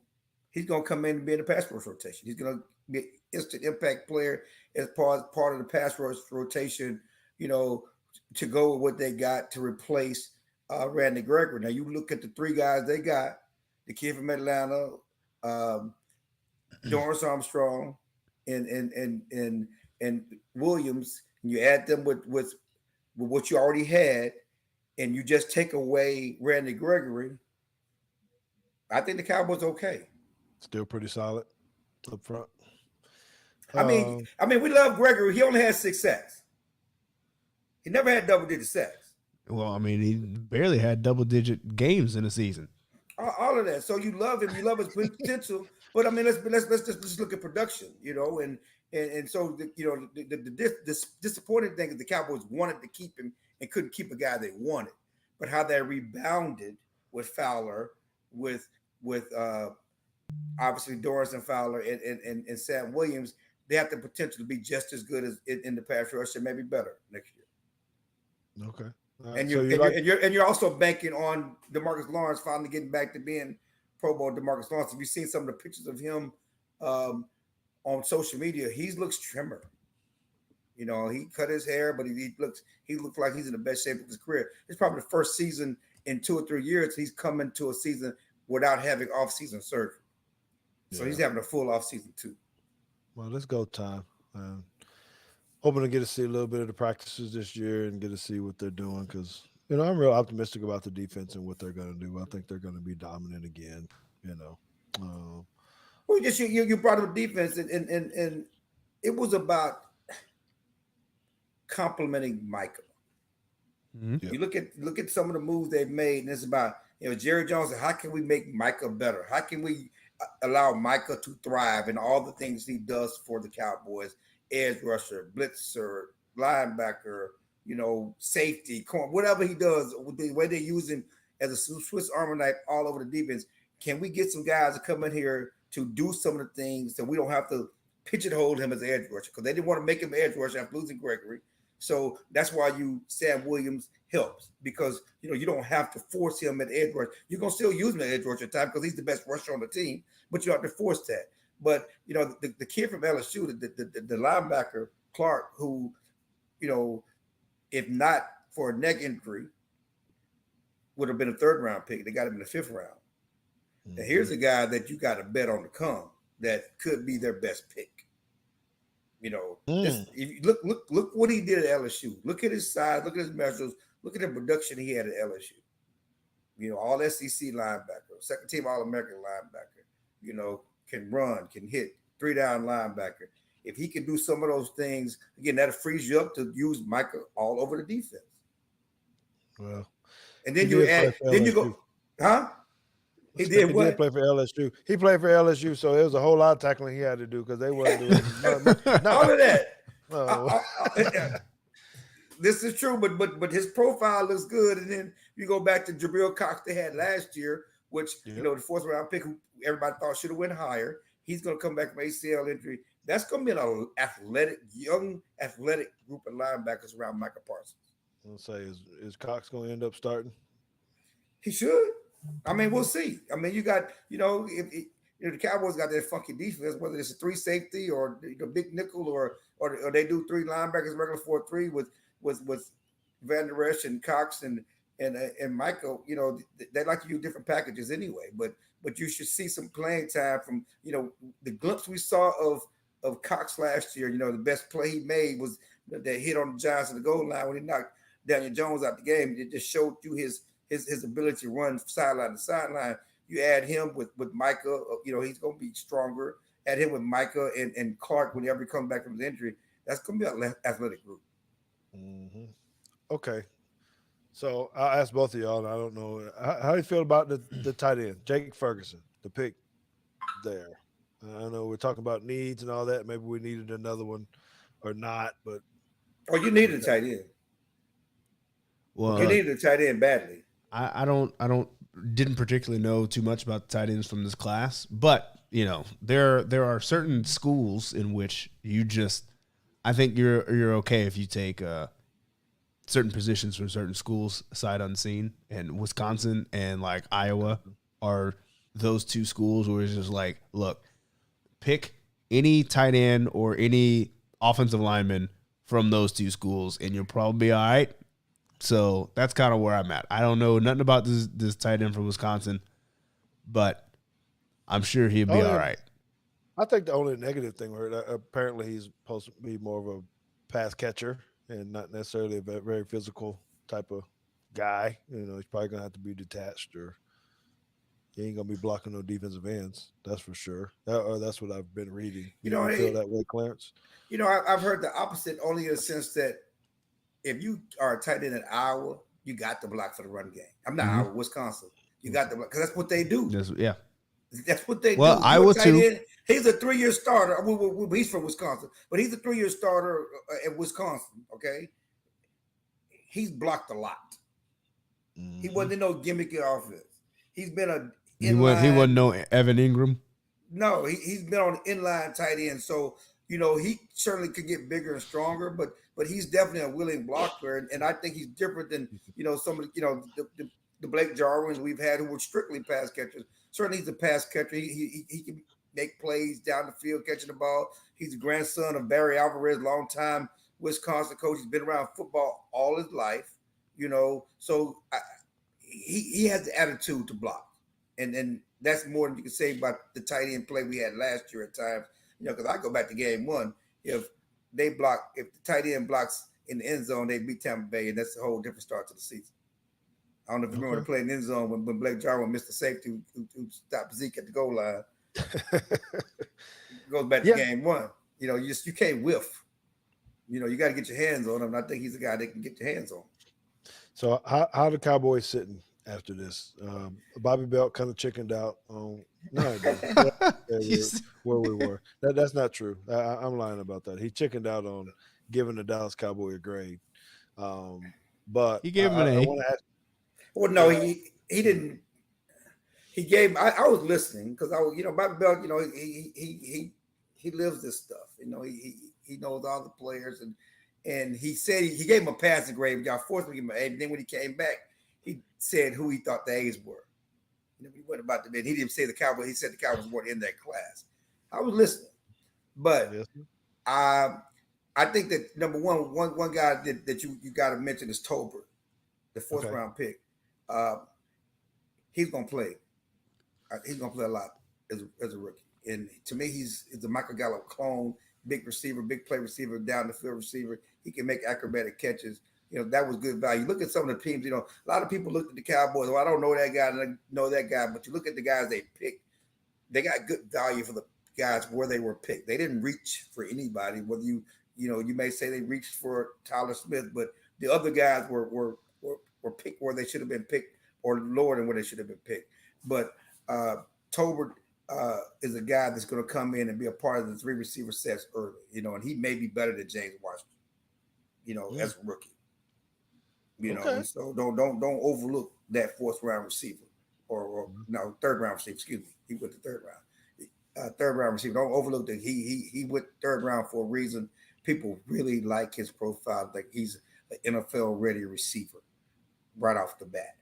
he's going to come in and be in the pass rush rotation. He's going to be an instant impact player as part of the pass rush rotation, you know, to go with what they got to replace Randy Gregory. Now, you look at the 3 guys they got, the kid from Atlanta, Dorrance Armstrong, and Williams, and you add them with what you already had, and you just take away Randy Gregory, I think the Cowboys okay. Still pretty solid up front. I mean, we love Gregory. He only has 6 sacks. He never had double-digit sacks. Well, I mean, he barely had double-digit games in a season. All of that. So you love him. You love his potential. But I mean, let's just look at production, you know, and so the disappointing thing is the Cowboys wanted to keep him and couldn't keep a guy they wanted. But how they rebounded with Fowler, with with obviously Dorrance and Fowler and Sam Williams, they have the potential to be just as good as in the pass rush and maybe better next year. Okay. And so you're also banking on Demarcus Lawrence finally getting back to being Pro Bowl Demarcus Lawrence. If you've seen some of the pictures of him on social media, he looks trimmer. You know, he cut his hair, but he looks like he's in the best shape of his career. It's probably the first season in 2 or 3 years he's coming to a season without having off-season surgery. So he's having a full off-season too. Well, let's go time. Hoping to get to see a little bit of the practices this year and get to see what they're doing because, you know, I'm real optimistic about the defense and what they're going to do. I think they're going to be dominant again, you know. Well, just you brought up defense, and it was about complimenting Micah. Mm-hmm. You look at some of the moves they've made, and it's about, you know, Jerry Jones said, how can we make Micah better? How can we allow Micah to thrive in all the things he does for the Cowboys? Edge rusher, blitzer, linebacker, you know, safety, corner, whatever he does, the way they use him as a Swiss Army knife all over the defense. Can we get some guys to come in here to do some of the things that we don't have to pigeonhole him as an edge rusher? Because they didn't want to make him an edge rusher after losing Gregory. So that's why Sam Williams helps, because, you know, you don't have to force him at edge rush. You're going to still use him at edge rush at time because he's the best rusher on the team, but you have to force that. But, you know, the kid from LSU, the linebacker, Clark, who, you know, if not for a neck injury, would have been a 3rd round pick. They got him in the 5th round. Mm-hmm. Now, here's a guy that you got to bet on to come that could be their best pick. You know, look what he did at LSU. Look at his size. Look at his measures. Look at the production he had at LSU. You know, all SEC linebacker, 2nd team All-American linebacker. You know, can run, can hit, 3-down linebacker. If he can do some of those things, again, that'll freeze you up to use Micah all over the defense. Well, and then you go, huh? He did what? He did play for LSU. He played for LSU, so there was a whole lot of tackling he had to do because they wasn't doing all of that. This is true, but his profile looks good. And then you go back to Jabril Cox they had last year, which, you know, the 4th round pick who everybody thought should have went higher. He's going to come back from ACL injury. That's going to be an young athletic group of linebackers around Micah Parsons. I'll say, is Cox going to end up starting? He should. I mean, we'll see. I mean, you got, you know, the Cowboys got that funky defense, whether it's a 3 safety or the big nickel or they do 3 linebackers, regular 4-3 with Van Der Esch and Cox and Michael. You know, they like to do different packages anyway. But you should see some playing time from, you know, the glimpse we saw of Cox last year. You know, the best play he made was that hit on the Giants at the goal line when he knocked Daniel Jones out the game. It just showed you his ability to run sideline to sideline. You add him with Micah, you know, he's going to be stronger. Add him with Micah and Clark whenever he comes back from his injury. That's going to be an athletic group. Mm-hmm. Okay. So I'll ask both of y'all, and I don't know. How do you feel about the tight end, Jake Ferguson, the pick there? I know we're talking about needs and all that. Maybe we needed another one or not, but. Oh, you needed a tight end. Well, you needed a tight end badly. I didn't particularly know too much about the tight ends from this class, but, you know, there are certain schools in which I think you're okay if you take certain positions from certain schools sight unseen, and Wisconsin and like Iowa are those 2 schools where it's just like, look, pick any tight end or any offensive lineman from those 2 schools and you'll probably be all right. So that's kind of where I'm at. I don't know nothing about this tight end from Wisconsin, but I'm sure he'll be all right. I think the only negative thing where apparently he's supposed to be more of a pass catcher and not necessarily a very physical type of guy. You know, he's probably going to have to be detached, or he ain't going to be blocking no defensive ends. That's for sure. That's what I've been reading. You know, feel that way, Clarence? You know, I've heard the opposite, only in the sense that if you are a tight end at Iowa, you got to block for the run game. I'm not Iowa, Wisconsin. You got to block because that's what they do. That's what they do. Well, Iowa too. He's a 3-year starter. He's from Wisconsin, but he's a 3-year starter at Wisconsin. Okay, he's blocked a lot. Mm-hmm. He wasn't in no gimmicky offense. He's been He wasn't no Evan Ingram. No, he's been on inline tight end, so he certainly could get bigger and stronger, but he's definitely a willing blocker, and I think he's different than some of the Blake Jarwins we've had who were strictly pass catchers. Certainly, he's a pass catcher. He can make plays down the field catching the ball. He's the grandson of Barry Alvarez, longtime Wisconsin coach. He's been around football all his life, So he has the attitude to block, and that's more than you can say about the tight end play we had last year at times. Because I go back to game one. If the tight end blocks in the end zone, they beat Tampa Bay, and that's a whole different start to the season. I don't know if you remember playing in the end zone when Blake Jarwin missed the safety who stopped Zeke at the goal line. Goes back to game one. You can't whiff. You got to get your hands on him. And I think he's a guy that can get your hands on. So how the Cowboys sitting after this? Bobby Belt kind of chickened out on where we were. That's not true. I'm lying about that. He chickened out on giving the Dallas Cowboy a grade. But he gave him an A. Well, no, he didn't. He gave. I was listening because Bobby Belt. He lives this stuff. He knows all the players, and he said he gave him a passing grade. Y'all forced him to give him an A. But then when he came back, he said who he thought the A's were. He went about the bid. He didn't say the Cowboys. He said the Cowboys weren't in that class. I was listening, but I think that number one guy that you got to mention is Tolbert, the fourth round pick. He's gonna play. He's gonna play a lot as a rookie, and to me, he's a Michael Gallup clone. Big receiver, big play receiver, down the field receiver. He can make acrobatic catches. That was good value. Look at some of the teams. A lot of people looked at the Cowboys. I don't know that guy, and I know that guy. But you look at the guys they picked. They got good value for the guys where they were picked. They didn't reach for anybody. Whether you may say they reached for Tyler Smith, but the other guys were picked where they should have been picked, or lower than where they should have been picked. But Tolbert is a guy that's going to come in and be a part of the three receiver sets early. And he may be better than James Washington. As a rookie. So don't overlook that fourth round receiver or third round receiver. Excuse me, he went to third round. Third round receiver. Don't overlook that he went third round for a reason. People really like his profile. Like he's an NFL ready receiver right off the bat.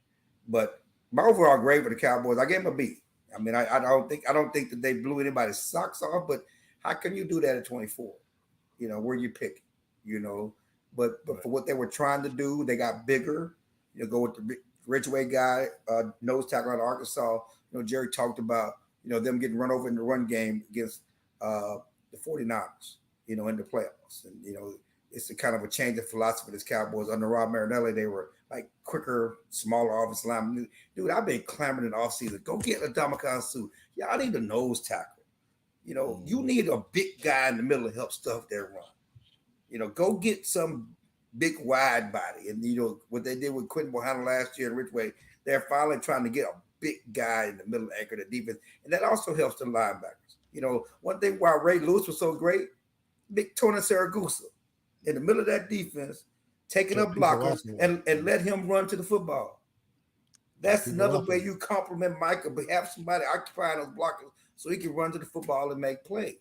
But my overall grade for the Cowboys, I gave him a B. I mean, I don't think that they blew anybody's socks off. But how can you do that at 24? Where you pick? But for what they were trying to do, they got bigger. Go with the Ridgeway guy, nose tackle out of Arkansas. Jerry talked about them getting run over in the run game against the 49ers. In the playoffs, and it's a kind of a change of philosophy. This Cowboys under Rob Marinelli, they were like quicker, smaller offensive linemen. Dude, I've been clamoring in the offseason. Go get a Demarcus Lawrence. Y'all need a nose tackle. You need a big guy in the middle to help stuff their run. Go get some big wide body. And what they did with Quentin Bohanna last year in Ridgeway, they're finally trying to get a big guy in the middle anchor the defense, and that also helps the linebackers. One thing why Ray Lewis was so great. Big Tony Saragusa in the middle of that defense, taking up blockers and let him run to the football. That's another way you compliment Micah, but have somebody occupying those blockers so he can run to the football and make plays.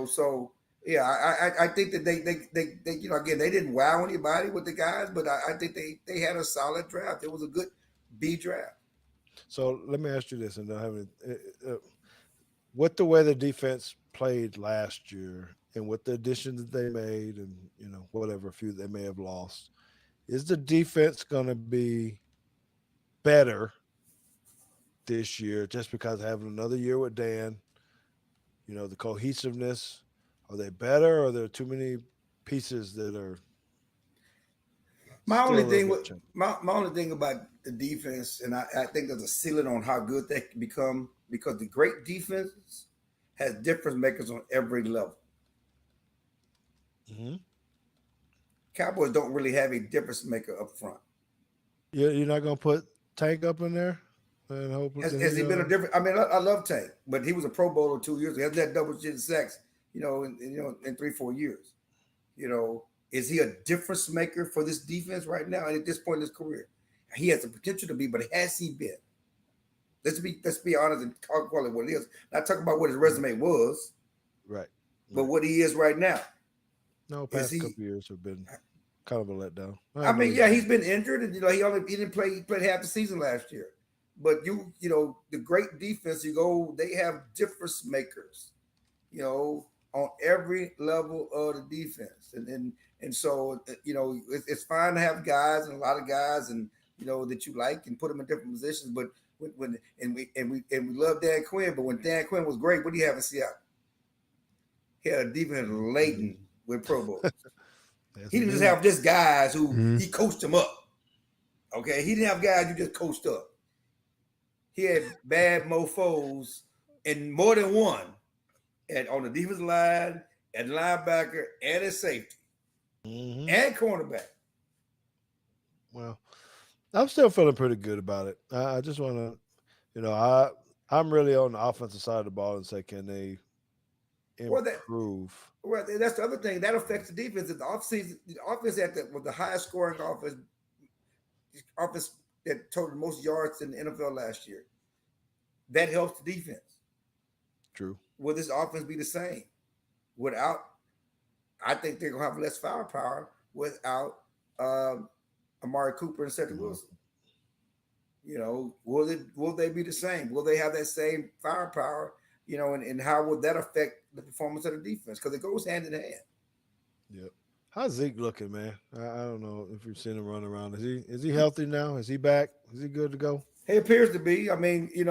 So yeah, I think that they again, they didn't wow anybody with the guys, but I think they had a solid draft. It was a good B draft. So let me ask you this, and with the way the defense played last year and with the additions that they made and whatever few they may have lost, is the defense going to be better this year just because having another year with Dan, the cohesiveness, are they better, or are there too many pieces that are my only thing about the defense, and I think there's a ceiling on how good they can become, because the great defense has difference makers on every level. Mm-hmm. Cowboys don't really have a difference maker up front. You're not going to put Tank up in there? And hope has he been a different? I mean, I love Tank, but he was a Pro Bowler 2 years ago. He hasn't had double-digit sacks, in 3-4 years. Is he a difference maker for this defense right now and at this point in his career? He has the potential to be, but has he been? Let's be honest and talk about what it is. Not talking about what his resume was, Right. but what he is right now. No, Is past he? couple years have been kind of a letdown. I mean, yeah, he's been injured, and he didn't play. He played half the season last year. But the great defense, they have difference makers, on every level of the defense, and so it's fine to have guys and a lot of guys, and that you like and put them in different positions. But when we love Dan Quinn, but when Dan Quinn was great, what do you have in Seattle? He had a defense laden with Pro Bowls. He didn't just have just guys who he coached them up. Okay, he didn't have guys who just coached up. He had bad mofos and more than one on the defensive line, at linebacker, and at safety, and cornerback. Well, I'm still feeling pretty good about it. I just want to, I'm really on the offensive side of the ball and say, can they improve? Well, that's the other thing that affects the defense. The offense was the highest scoring offense that totaled the most yards in the NFL last year. That helps the defense. True. Will this offense be the same I think they're gonna have less firepower without Amari Cooper and Cedric Wilson. Will they be the same? Will they have that same firepower? And how would that affect the performance of the defense? Because it goes hand in hand. Yep. How's Zeke looking, man? I don't know if you've seen him run around. Is he healthy now? Is he back? Is he good to go? He appears to be. I mean, he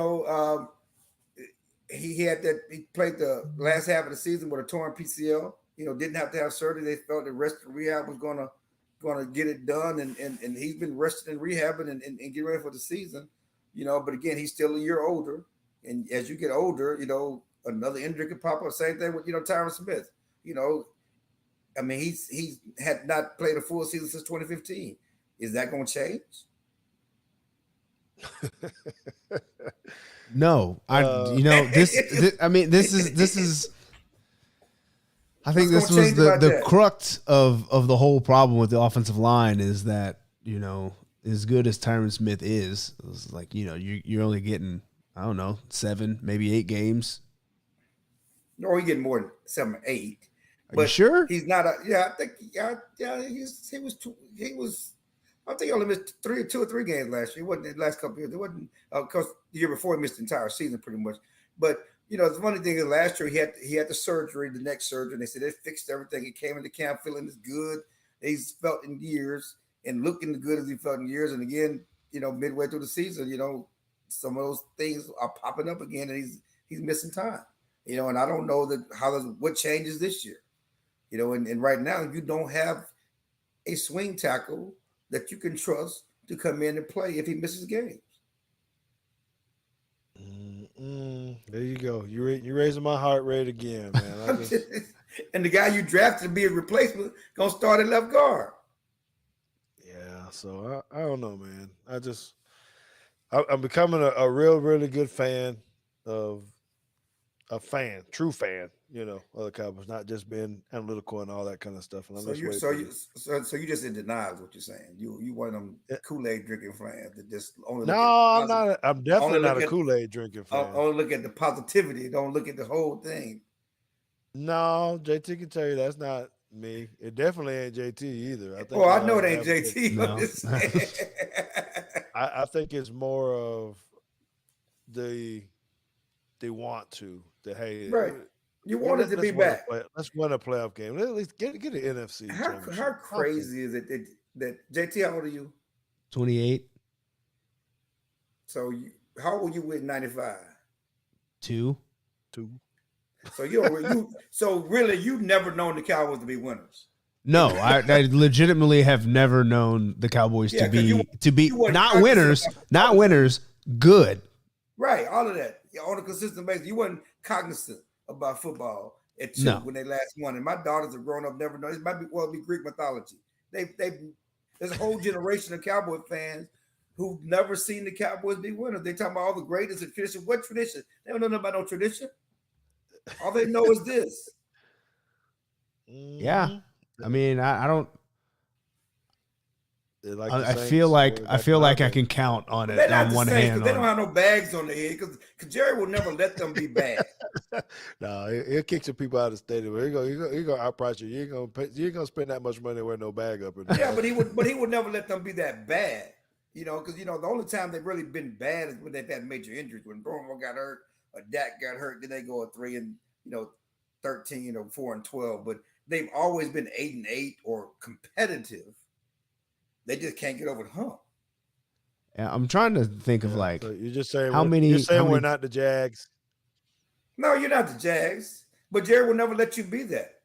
played the last half of the season with a torn PCL. Didn't have to have surgery. They felt the rest of rehab was gonna get it done, and he's been resting and rehabbing and getting ready for the season. But again, he's still a year older, and as you get older, another injury could pop up. Same thing with Tyron Smith. I mean, he's had not played a full season since 2015. Is that going to change? No, this is. I think this was the crux of the whole problem with the offensive line is that as good as Tyron Smith is, it's like you're only getting 7, maybe 8 games. No, he's getting more than 7 or 8. Are you sure? He's not. I think. He was. I think he only missed 2 or 3 games last year. It wasn't the last couple of years. It wasn't because the year before he missed the entire season pretty much. But the funny thing is last year he had the surgery, the neck surgery, and they said they fixed everything. He came into camp feeling as good as he's felt in years and looking as good as he felt in years. And again, midway through the season, some of those things are popping up again, and he's missing time. And I don't know what changes this year. And right now you don't have a swing tackle that you can trust to come in and play if he misses games. There you go. You're raising my heart rate again, man. And the guy you drafted to be a replacement gonna start at left guard. Yeah, so I don't know, man. I'm becoming a really good fan of true fan, of the Cowboys, not just being analytical and all that kind of stuff. And so you just in denial is what you're saying. You one of them Kool-Aid drinking fans that just only. No, I'm not. I'm definitely not a Kool-Aid drinking fan. Only look at the positivity. Don't look at the whole thing. No, JT can tell you that's not me. It definitely ain't JT either. I know it ain't JT. No. I think it's more of they want to. Hey, right. You wanted to be back. Let's win a playoff game. At least get an NFC. How crazy is it that JT? How old are you? 28. So how old were you with 95? 2. So so really you've never known the Cowboys to be winners. No, I legitimately have never known the Cowboys to be not winners, good. Right, all of that on a consistent basis. You wasn't cognizant about football at 2 when they last won. And my daughters have grown up never know. It might be Greek mythology. There's a whole generation of Cowboy fans who've never seen the Cowboys be winners. They talk about all the greatest and tradition. What tradition? They don't know nothing about no tradition. All they know is this. Yeah. I mean, I don't. Like I feel like I can count on it on one hand. They don't have no bags on their head because Jerry will never let them be bad. No, he'll kick some people out of the stadium. He gonna outprice you. You ain't gonna spend that much money wearing no bag up. Yeah, but he would never let them be that bad. Because the only time they've really been bad is when they've had major injuries. When Romo got hurt or Dak got hurt, then they go 3-13 or 4-12. But they've always been 8-8 or competitive. They just can't get over the hump. Yeah, I'm trying to think of so you're just saying we're not the Jags. No, you're not the Jags. But Jerry will never let you be that.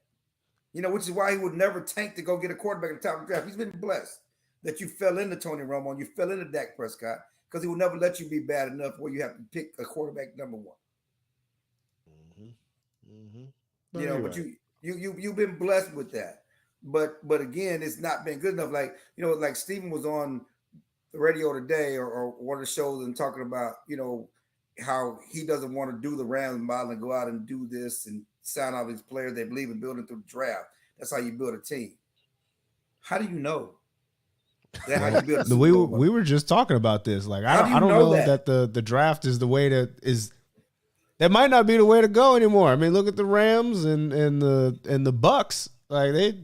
Which is why he would never tank to go get a quarterback at the top of the draft. He's been blessed that you fell into Tony Romo and you fell into Dak Prescott because he will never let you be bad enough where you have to pick a quarterback number one. But you've been blessed with that. But again, it's not been good enough. Like Steven was on the radio today or one of the shows and talking about, how he doesn't want to do the Rams model and go out and do this and sign all these players they believe in building through the draft. That's how you build a team. How do you know? That's how you build a team. We were just talking about this. Like I don't know that the draft is the way that might not be the way to go anymore. I mean, look at the Rams and the Bucks. Like they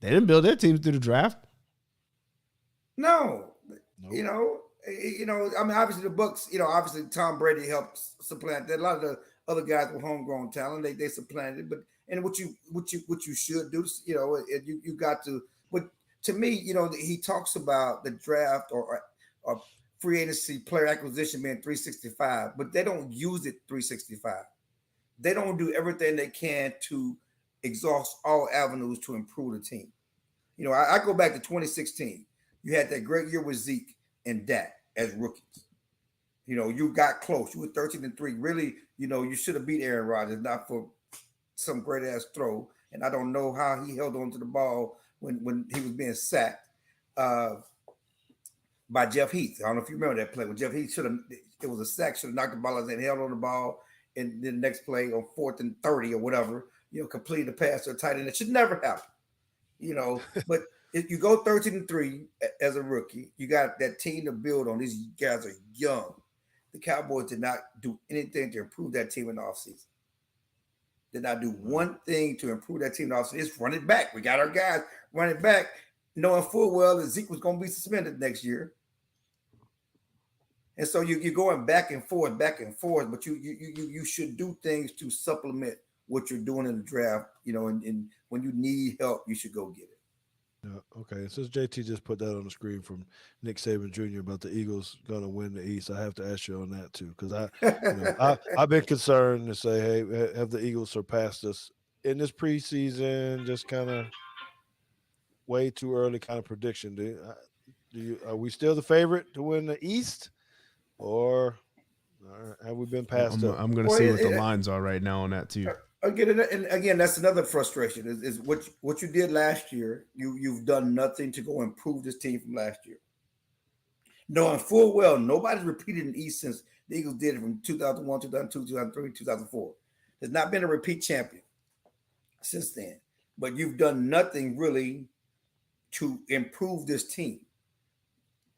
didn't build their teams through the draft. No. Nope. I mean, obviously the Bucks, obviously Tom Brady helped supplant that. A lot of the other guys with homegrown talent, they supplanted. But what you should do, you got to. But to me, he talks about the draft or free agency player acquisition being 365, but they don't use it 365. They don't do everything they can to exhaust all avenues to improve the team. I go back to 2016. You had that great year with Zeke and Dak as rookies. You got close. You were 13-3. Really, you should have beat Aaron Rodgers, not for some great ass throw. And I don't know how he held on to the ball when he was being sacked by Jeff Heath. I don't know if you remember that play when Jeff Heath it was a sack, should have knocked the ball out and held on the ball. And then the next play on 4th and 30 or whatever, completed the pass to a tight end. It should never happen. But if you go 13-3 as a rookie, you got that team to build on. These guys are young. The Cowboys did not do anything to improve that team in the offseason. Did not do one thing to improve that team in the offseason. It's run it back. We got our guys running back, knowing full well that Zeke was going to be suspended next year. And so you're going back and forth, but you should do things to supplement what you're doing in the draft, and when you need help, you should go get it. Yeah, okay. Since JT just put that on the screen from Nick Saban Jr. about the Eagles going to win the East, I have to ask you on that too, because I've been concerned to say, hey, have the Eagles surpassed us in this preseason? Just kind of way too early kind of prediction. Are we still the favorite to win the East, or have we been passed up? I'm going to see what the lines are right now on that too. Again, that's another frustration is what you did last year. You've done nothing to go improve this team from last year. Knowing full well nobody's repeated an East since the Eagles did it from 2001, 2002, 2003, 2004. There's not been a repeat champion since then. But you've done nothing really to improve this team.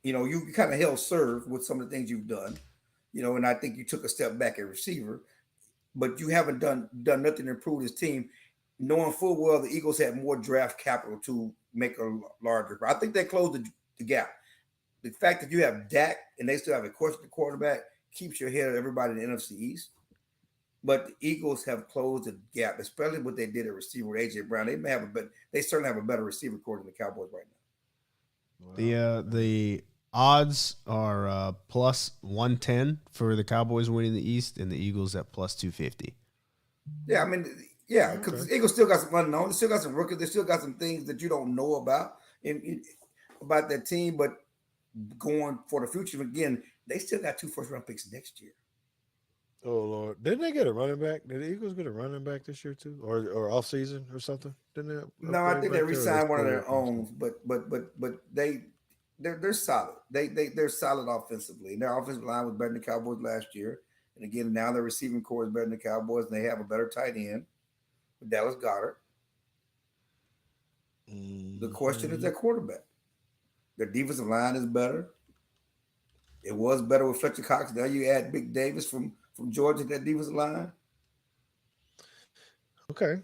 You kind of held serve with some of the things you've done. And I think you took a step back at receiver. But you haven't done nothing to improve this team, knowing full well the Eagles had more draft capital to make a larger. I think they closed the gap. The fact that you have Dak and they still have a questionable quarterback keeps you ahead of everybody in the NFC East. But the Eagles have closed the gap, especially what they did at receiver with A.J. Brown. They certainly have a better receiver core than the Cowboys right now. The odds are plus 110 for the Cowboys winning the East, and the Eagles at plus 250. Yeah, I mean, because the Eagles still got some unknown. They still got some rookies. They still got some things that you don't know about about that team. But going for the future, again, they still got 2 first-round picks next year. Oh, Lord. Didn't they get a running back? Did the Eagles get a running back this year, too? Or off-season or something? Didn't they? No, I think they re-signed one of their own, but they're solid. They're solid offensively. And their offensive line was better than the Cowboys last year. And again, now their receiving core is better than the Cowboys, and they have a better tight end with Dallas Goedert. The question is their quarterback. Their defensive line is better. It was better with Fletcher Cox. Now you add Big Davis from Georgia to that defensive line. Okay.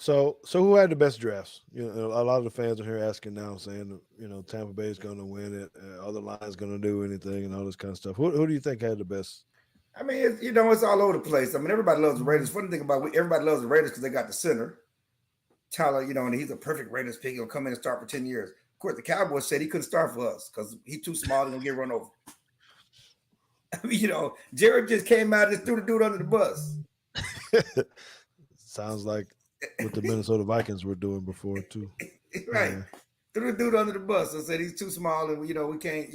So who had the best drafts? A lot of the fans are here asking now, saying Tampa Bay is going to win it. Other lines going to do anything and all this kind of stuff. Who do you think had the best? I mean, it's all over the place. I mean, everybody loves the Raiders. Funny thing about everybody loves the Raiders because they got the center, Tyler. And he's a perfect Raiders pick. He'll come in and start for 10 years. Of course, the Cowboys said he couldn't start for us because he's too small and gonna get run over. I mean, Jared just came out and just threw the dude under the bus. Sounds like what the Minnesota Vikings were doing before too. Right. Yeah. Threw the dude under the bus and said he's too small and we can't,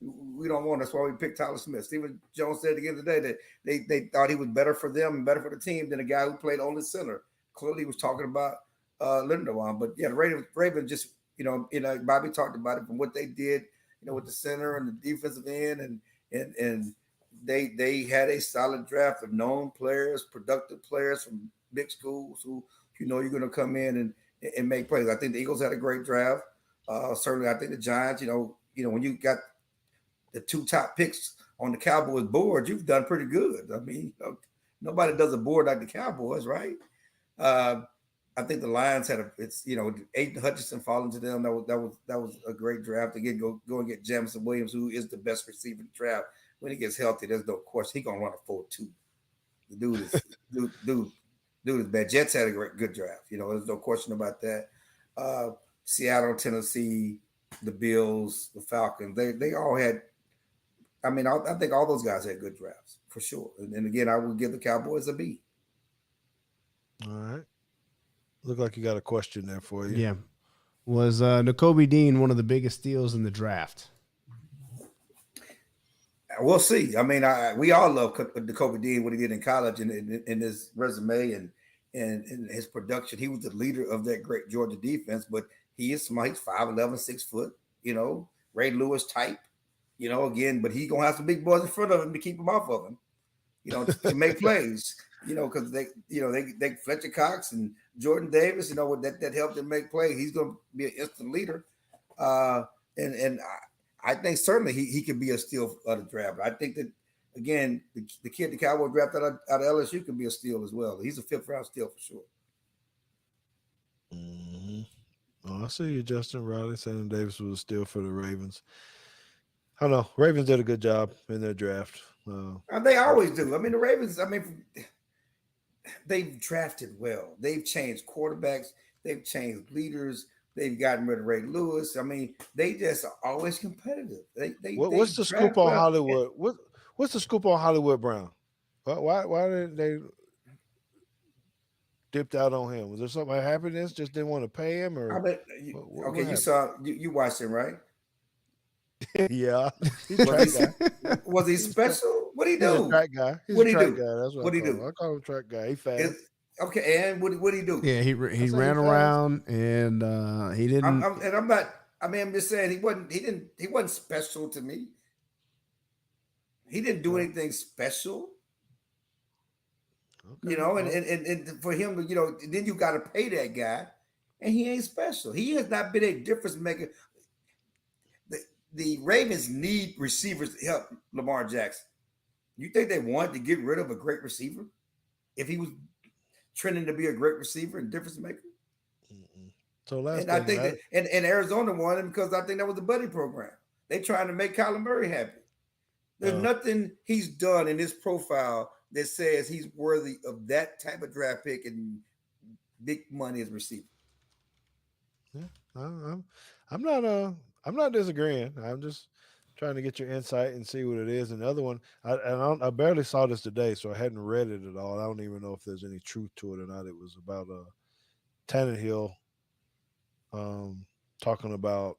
we don't want. That's why we picked Tyler Smith. Stephen Jones said at the end of the day that they thought he was better for them and better for the team than a guy who played only center. Clearly, he was talking about Linderbaum, but yeah, the Ravens just Bobby talked about it from what they did, with the center and the defensive end, and they had a solid draft of known players, productive players from big schools who you're going to come in and make plays. I think the Eagles had a great draft. Certainly, I think the Giants, when you got the 2 top picks on the Cowboys board, you've done pretty good. I mean, nobody does a board like the Cowboys, right? I think the Lions had Aiden Hutchinson falling to them. That was a great draft. Again, go and get Jamison Williams, who is the best receiver in the draft. When he gets healthy, there's no question he's gonna run a 4.2. The dude is dude is bad. Jets had a good draft. There's no question about that. Seattle, Tennessee, the Bills, the Falcons, they all had. I mean, I think all those guys had good drafts for sure. And again, I would give the Cowboys a B. All right. Look like you got a question there for you. Yeah. Was Nakobe Dean one of the biggest steals in the draft? We'll see. I mean, we all love Nakobe Dean, what he did in college and in his resume and his production. He was the leader of that great Georgia defense, but he is small. He's 5'11", 6 foot, Ray Lewis type, again, but he's going to have some big boys in front of him to keep him off of him, to make plays, because they Fletcher Cox and Jordan Davis, that helped him make plays. He's going to be an instant leader. And I think certainly he could be a steal of the draft. I think that, again, the kid the Cowboys drafted out of LSU can be a steal as well. He's a 5th round steal for sure. Mm-hmm. Oh, I see you, Justin Riley saying Davis was a steal for the Ravens. I don't know. Ravens did a good job in their draft. They always do. I mean, the Ravens, they've drafted well. They've changed quarterbacks. They've changed leaders. They've gotten rid of Ray Lewis. I mean, they just are always competitive. What's the scoop on Hollywood? What's the scoop on Hollywood Brown? Why did they dipped out on him? Was there something that happened? Just didn't want to pay him, or you watched him, right? Yeah, he's a track guy. Was he special? What did he do? He's a track guy. He's what a did track he do? guy. That's what did he do? I call him a track guy. He fast. Okay, and what did he do? Yeah, he ran around and he didn't. I'm just saying he wasn't special to me. He didn't do anything special. Okay, and for him to, then you got to pay that guy, and he ain't special. He has not been a difference maker. The Ravens need receivers to help Lamar Jackson. You think they wanted to get rid of a great receiver if he was trending to be a great receiver and difference maker? Mm-mm. So I think that and Arizona wanted him because I think that was the buddy program. They trying to make Kyler Murray happy. There's nothing he's done in his profile that says he's worthy of that type of draft pick and big money as receiver. Yeah, I'm not disagreeing. I'm just trying to get your insight and see what it is. And the other one, I barely saw this today, so I hadn't read it at all. I don't even know if there's any truth to it or not. It was about Tannehill talking about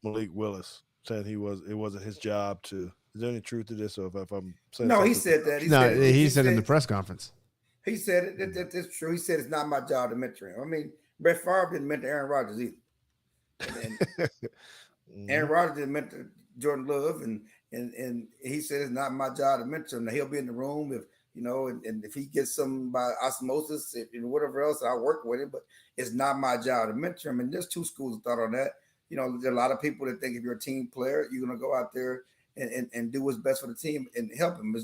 Malik Willis, saying it wasn't his job to. Is there any truth to this? Or if I'm saying no, he said that. He said in the press conference. He said it. That's true. He said it's not my job to mentor him. I mean, Brett Favre didn't mentor Aaron Rodgers either. And Aaron Rodgers didn't mentor Jordan Love, and he said it's not my job to mentor him. Now, he'll be in the room if and if he gets some by osmosis and whatever else, I'll work with him. But it's not my job to mentor him. And there's 2 schools of thought on that. there are a lot of people that think if you're a team player, you're going to go out there and do what's best for the team and help him.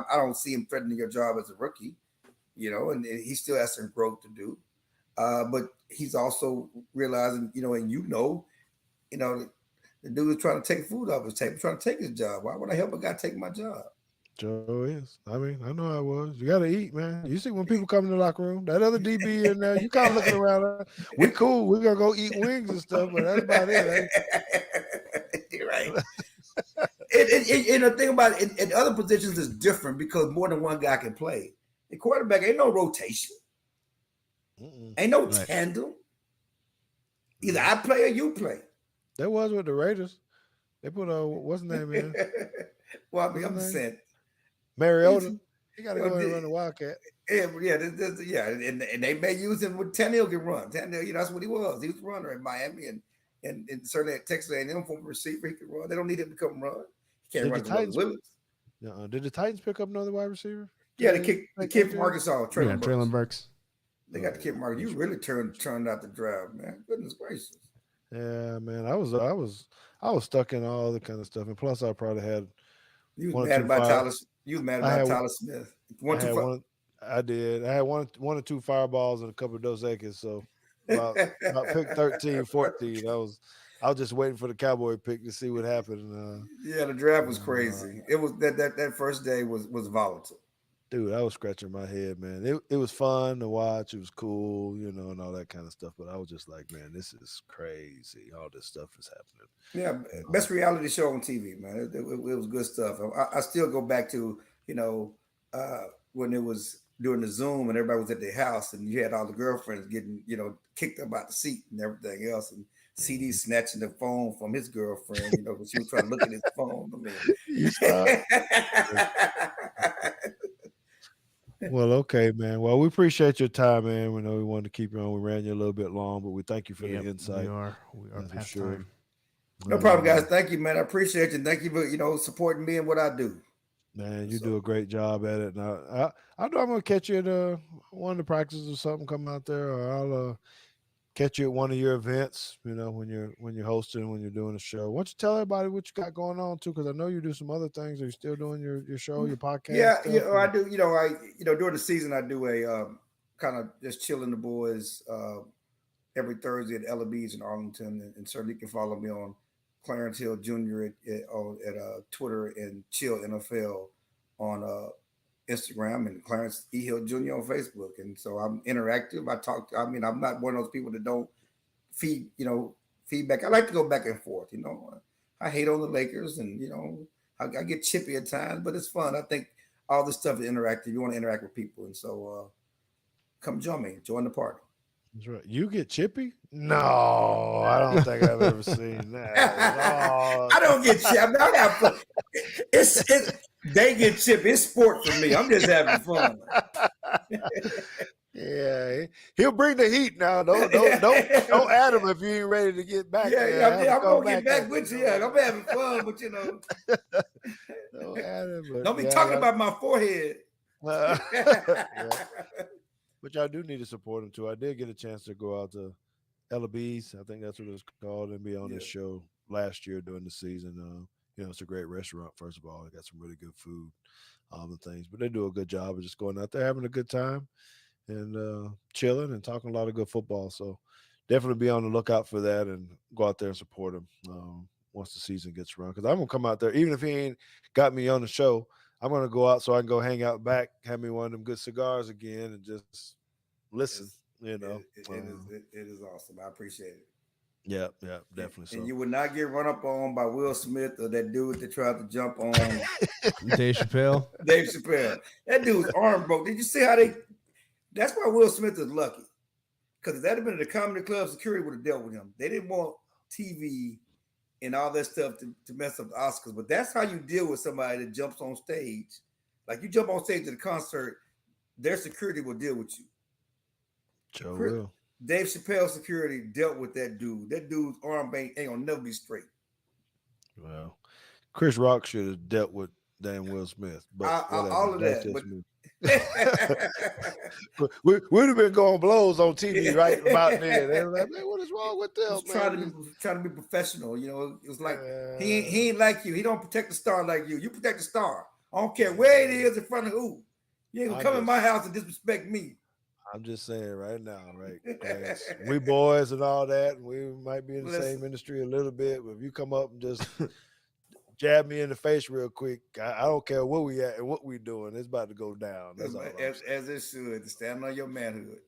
I don't see him threatening your job as a rookie, and he still has some growth to do. But he's also realizing, the dude is trying to take food off his table, trying to take his job. Why would I help a guy take my job? Joe is. I mean, I know how it was. You got to eat, man. You see when people come in the locker room, that other DB in there, you kind of looking around. We cool. We're going to go eat wings and stuff, but that's about it. You're right. And the thing about it, in other positions is different because more than one guy can play. In quarterback, ain't no rotation. Ain't no tandem. Either I play or you play. That was with the Raiders. They put what's his name in? Well, I mean, I'm just saying. Mariota. He got to go and run the Wildcat. Yeah, and they may use him with Tannehill can run. Tannehill, that's what he was. He was a runner in Miami and certainly at Texas A&M from a receiver he could run. They don't need him to come run. He can't run the Willis. Did the Titans pick up another wide receiver? Yeah, the kid from Arkansas, Traylon Burks. They got the kid from Arkansas. You really turned out the draft, man. Goodness gracious. Yeah, man. I was stuck in all the kind of stuff, and plus I probably had. You was mad about Tyler. You was mad about Tyler Smith. I did. I had one or two fireballs and a couple of Dos Equis. So about pick 13, 14, I was just waiting for the Cowboy pick to see what happened. Yeah, the draft was crazy. It was that first day was volatile. Dude, I was scratching my head, man. It was fun to watch. It was cool, and all that kind of stuff. But I was just like, man, this is crazy. All this stuff is happening. Yeah, best reality show on TV, man. It was good stuff. I still go back to, when it was during the Zoom and everybody was at their house and you had all the girlfriends getting, kicked up out the seat and everything else. And CD snatching the phone from his girlfriend, because she was trying to look at his phone. Well, okay, man. Well, we appreciate your time, man. We know we wanted to keep you on. We ran you a little bit long, but we thank you for the insight. We are past time. No problem, guys. Thank you, man. I appreciate you. Thank you for, supporting me and what I do. Man, you do a great job at it. Now, I know I'm going to catch you at one of the practices or something, come out there, or I'll catch you at one of your events, when you're hosting, when you're doing a show. Why don't you tell everybody what you got going on too? Because I know you do some other things. Are you still doing your show, your podcast? Yeah, I do. During the season I do a kind of just chilling the boys every Thursday at Ellabee's in Arlington, and certainly you can follow me on Clarence Hill Jr. at Twitter and Chill NFL on Instagram, and Clarence E. Hill Jr. on Facebook. And so I'm interactive. I'm not one of those people that don't feedback. I like to go back and forth. I hate on the Lakers and, I get chippy at times, but it's fun. I think all this stuff is interactive. You want to interact with people. And so come join me. Join the party. That's right. You get chippy? No, I don't think I've ever seen that. No. I don't get chippy. I got fun. They get chippy. It's sport for me. I'm just having fun. Yeah, he'll bring the heat now. Don't add him if you ain't ready to get back. I'm gonna get back with you. Yeah, I'm having fun, but don't add him. Don't be talking about my forehead. But y'all do need to support him too. I did get a chance to go out to Ellabee's, I think that's what it was called, and be on this show last year during the season. It's a great restaurant. First of all, they got some really good food, and things. But they do a good job of just going out there, having a good time, and chilling and talking a lot of good football. So definitely be on the lookout for that and go out there and support him once the season gets run. Because I'm gonna come out there, even if he ain't got me on the show. I'm going to go out so I can go hang out back, have me one of them good cigars again, and just listen, It is awesome. I appreciate it. Yeah, definitely so. And you would not get run up on by Will Smith or that dude that tried to jump on Dave Chappelle. That dude's arm broke. Did you see how that's why Will Smith is lucky. Because if that had been at the comedy club, security would have dealt with him. They didn't want TV and all that stuff to mess up the Oscars. But that's how you deal with somebody that jumps on stage. Like you jump on stage at a concert, their security will deal with you. Joe will. Dave Chappelle security dealt with that dude. That dude's arm ain't gonna never be straight. Well, Chris Rock should have dealt with damn Will Smith. But all of that. We'd have been going blows on TV right about then. They were like, man, what is wrong with them? Trying to be professional. You know, it was like he ain't like you. He don't protect the star like you. You protect the star. I don't care where it is in front of who. You ain't gonna come in my house and disrespect me. I'm just saying right now, right? We boys and all that, and we might be in the same industry a little bit, but if you come up and just jab me in the face real quick, I don't care where we at and what we doing. It's about to go down. That's all as it should. Stand on your manhood.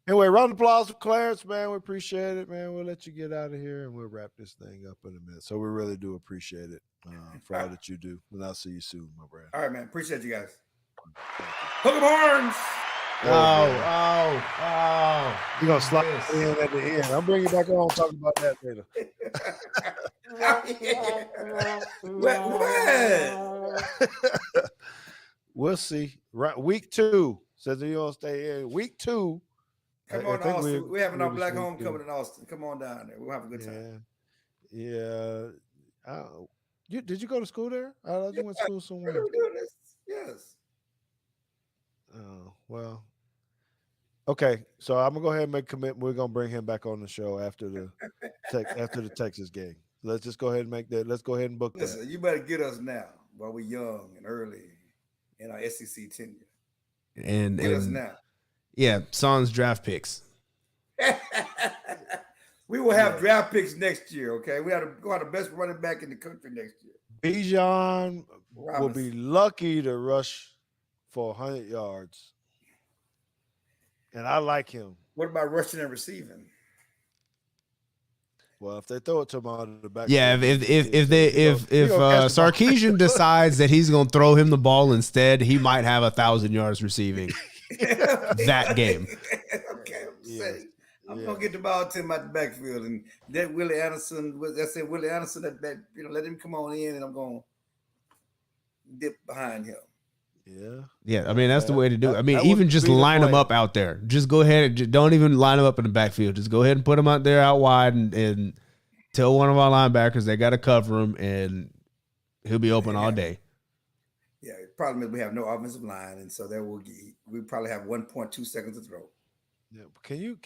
Anyway, round of applause for Clarence, man. We appreciate it, man. We'll let you get out of here, and we'll wrap this thing up in a minute. So we really do appreciate it for all that you do, and I'll see you soon, my friend. All right, man. Appreciate you guys. Hook 'em horns. You're going to slide in at the end. I'll bring you back on talking about that later. What? We'll see. Right, week 2 says you don't stay in. Week 2. Come on, Austin. We're having our black homecoming in Austin. Come on down there. We'll have a good time. Yeah. Did you go to school there? You went to school somewhere. We're doing this. Yes. Oh, well. Okay, so I'm gonna go ahead and make a commitment. We're gonna bring him back on the show after the Texas game. Let's just go ahead and make that. Let's go ahead and book that. You better get us now while we're young and early in our SEC tenure. And get us now. Yeah, Sans draft picks. We will have draft picks next year. Okay, we have the best running back in the country next year. Bijan will be lucky to rush for 100 yards. And I like him. What about rushing and receiving? Well, if they throw it to him out of the back. Yeah, if Sarkisian decides that he's gonna throw him the ball instead, he might have 1,000 yards receiving that game. Okay, I'm gonna get the ball to him at the backfield, and that Willie Anderson. Let him come on in, and I'm gonna dip behind him. Yeah. I mean, that's the way to do it. I mean, even just line them up out there. Just go ahead and don't even line them up in the backfield. Just go ahead and put them out there out wide and tell one of our linebackers they got to cover him, and he'll be open all day. Yeah, the problem is we have no offensive line, and so we probably have 1.2 seconds to throw. Yeah, can you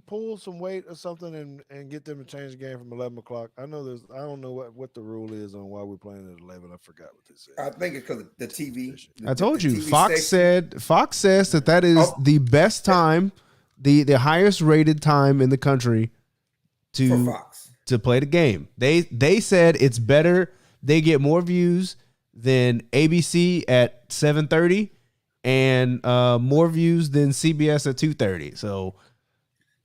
pull some weight or something and get them to change the game from 11 o'clock? I don't know what the rule is on why we're playing at 11. I forgot what they said. I think it's because of the TV. I told you, Fox says that is the best time, the highest rated time in the country to play the game. They said it's better. They get more views than ABC at 7:30. And more views than CBS at 2:30. So,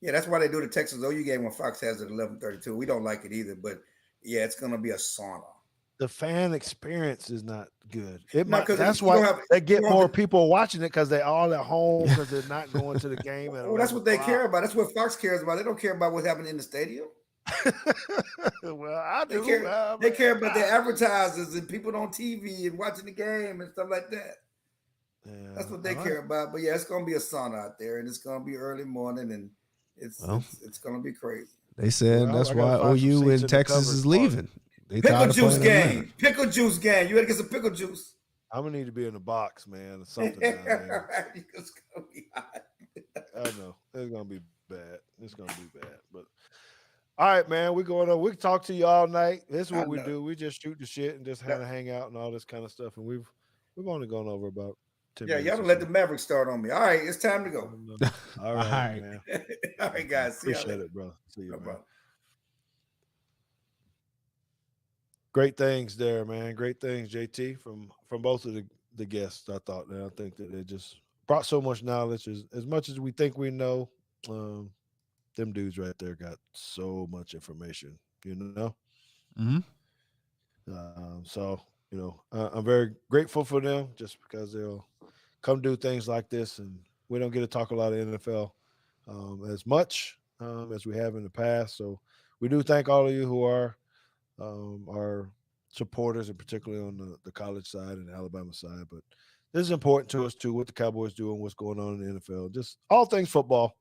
yeah, that's why they do the Texas OU game when Fox has it at 11:32. We don't like it either, but yeah, it's gonna be a sauna. The fan experience is not good. That's why they get more people watching it because they're all at home because they're not going to the game. Well, that's what they care about. That's what Fox cares about. They don't care about what's happening in the stadium. Well, I do. They care about their advertisers and people on TV and watching the game and stuff like that. Yeah, that's what they care about. But yeah, it's gonna be a sauna out there, and it's gonna be early morning, and it's gonna be crazy. They said that's why OU in Texas is leaving. Pickle juice game. Pickle juice game. You gotta get some pickle juice. I'm gonna need to be in the box, man, or something down there. It's gonna be hot. I know. It's gonna be bad. It's gonna be bad. But all right, man, we're going on. We can talk to you all night. This is what we do. We just shoot the shit and just kind of hang out and all this kind of stuff. And we've only gone over about 10 minutes. Y'all don't let the Mavericks start on me. All right, it's time to go. All right, man. All right, guys. Appreciate it, bro. See you, man. Great things there, man. Great things, JT, from both of the guests, I thought. And I think that they just brought so much knowledge. As much as we think we know, them dudes right there got so much information, you know? Mm-hmm. So, I'm very grateful for them just because they'll come do things like this. And we don't get to talk a lot of NFL as much as we have in the past. So we do thank all of you who are our supporters, and particularly on the college side and the Alabama side. But this is important to us too, what the Cowboys do and what's going on in the NFL. Just all things football,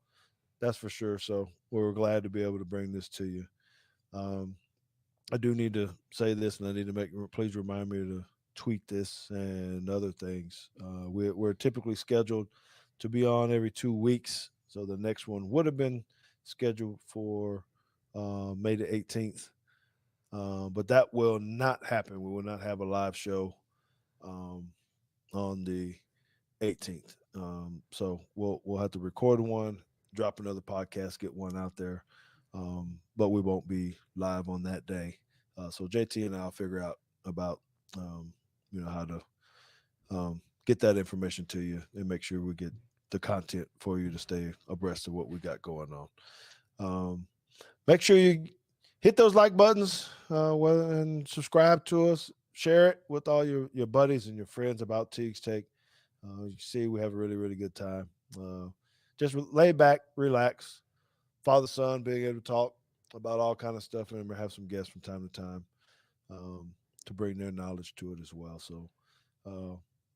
that's for sure. So we're glad to be able to bring this to you. I do need to say this, and I need to please remind me to tweak this and other things. We're typically scheduled to be on every 2 weeks, so the next one would have been scheduled for May the 18th, but that will not happen. We will not have a live show um, on the 18th. So we'll have to record one, drop another podcast, get one out there, but we won't be live on that day. So JT and I'll figure out about how to get that information to you and make sure we get the content for you to stay abreast of what we got going on. Make sure you hit those like buttons and subscribe to us. Share it with all your buddies and your friends about Teague's Take. You see, we have a really, really good time. Just lay back, relax, father, son, being able to talk about all kind of stuff, and have some guests from time to time to bring their knowledge to it as well. So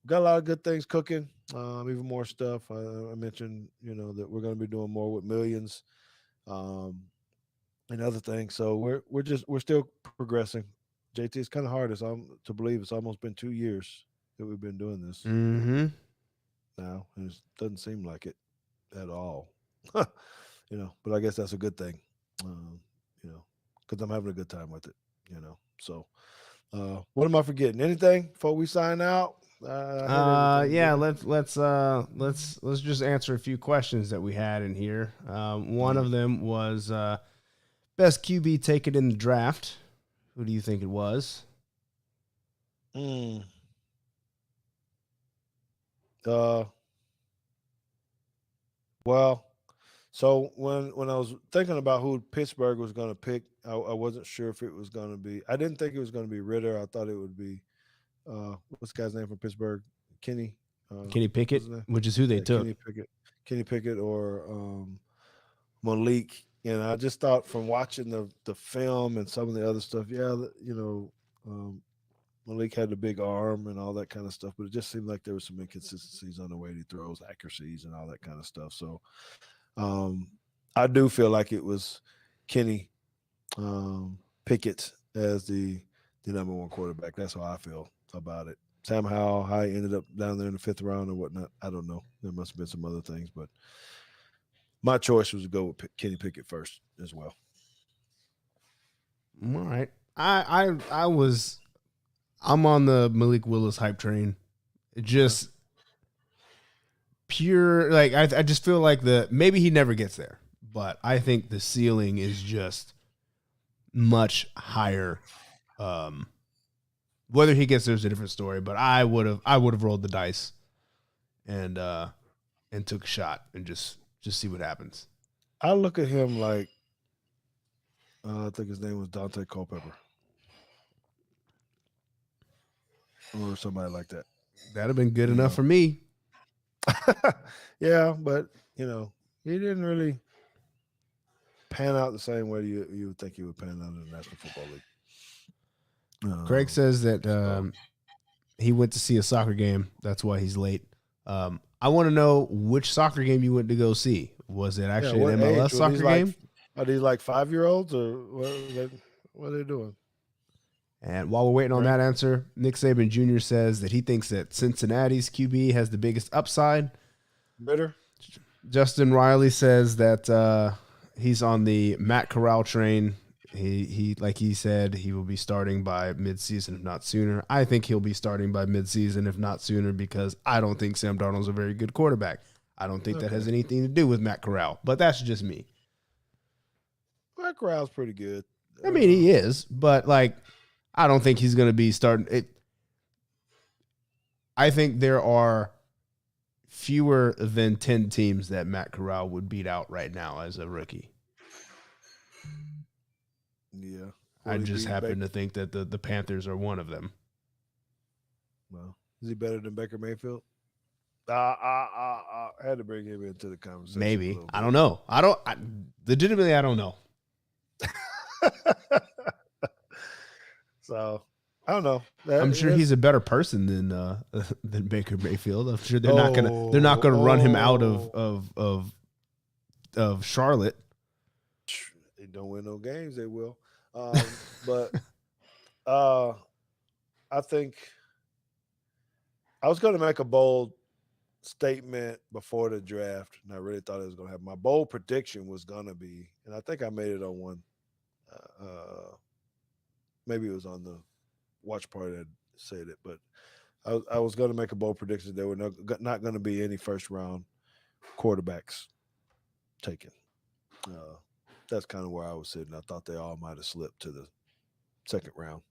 got a lot of good things cooking, even more stuff. I mentioned, that we're going to be doing more with millions and other things. So we're still progressing. JT, it's kind of hard to believe it's almost been 2 years that we've been doing this. Mm-hmm. Now, and it doesn't seem like it at all. But I guess that's a good thing. Because I'm having a good time with it. So what am I forgetting? Anything before we sign out? Yeah, let's just answer a few questions that we had in here. One of them was best QB taken in the draft. Who do you think it was? Well, so when I was thinking about who Pittsburgh was going to pick, I wasn't sure if it was going to be. I didn't think it was going to be Ritter. I thought it would be what's the guy's name from Pittsburgh? Kenny Pickett, which is who they took. Kenny Pickett or Malik. I just thought from watching the film and some of the other stuff, Malik had the big arm and all that kind of stuff, but it just seemed like there were some inconsistencies on the way he throws, accuracies, and all that kind of stuff. So I do feel like it was Kenny Pickett as the number one quarterback. That's how I feel about it. Sam Howell, how he ended up down there in the 5th round or whatnot, I don't know. There must have been some other things, but my choice was to go with Kenny Pickett first as well. All right. I'm on the Malik Willis hype train. Just pure, like, I just feel like maybe he never gets there, but I think the ceiling is just much higher. Whether he gets there is a different story, but I would have rolled the dice and took a shot and just see what happens. I look at him like I think his name was Dante Culpepper. Or somebody like that. That'd have been good enough for me. Yeah, but he didn't really pan out the same way you would think he would pan out in the National Football League. Craig says that he went to see a soccer game. That's why he's late. I want to know which soccer game you went to go see. Was it actually an MLS soccer game? Are these like 5-year-olds or what are they doing? And while we're waiting on that answer, Nick Saban Jr. says that he thinks that Cincinnati's QB has the biggest upside. Ritter. Justin Riley says that he's on the Matt Corral train. He like he said, he will be starting by midseason, if not sooner. I think he'll be starting by midseason, if not sooner, because I don't think Sam Darnold's a very good quarterback. I don't think that has anything to do with Matt Corral, but that's just me. Matt Corral's pretty good. I mean, he is, but I don't think he's going to be starting it. I think there are fewer than 10 teams that Matt Corral would beat out right now as a rookie. Yeah. I just happen to think that the Panthers are one of them. Well, is he better than Baker Mayfield? I had to bring him into the conversation. Maybe. I don't know. Legitimately, I don't know. So I don't know. I'm sure he's a better person than Baker Mayfield. I'm sure they're not gonna run him out of Charlotte. They don't win no games. They will. But I think I was going to make a bold statement before the draft, and I really thought it was going to happen. My bold prediction was going to be, and I think I made it on one. Maybe it was on the watch party that said it, but I was going to make a bold prediction. There were not going to be any first round quarterbacks taken. That's kind of where I was sitting. I thought they all might have slipped to the second round.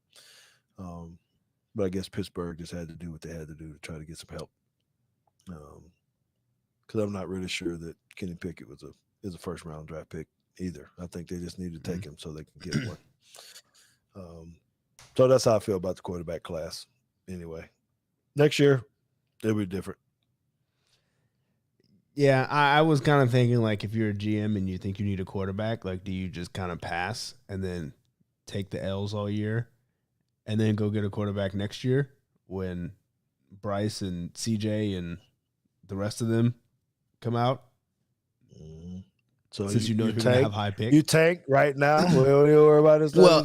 But I guess Pittsburgh just had to do what they had to do to try to get some help. Because I'm not really sure that Kenny Pickett is a first round draft pick either. I think they just need to take him so they can get one. So that's how I feel about the quarterback class. Anyway, next year it'll be different. Yeah, I was kind of thinking, like, if you're a GM and you think you need a quarterback, like, do you just kind of pass and then take the L's all year and then go get a quarterback next year when Bryce and CJ and the rest of them come out? So since you know you're going to have high picks. You tank right now? We don't even worry about this. Well,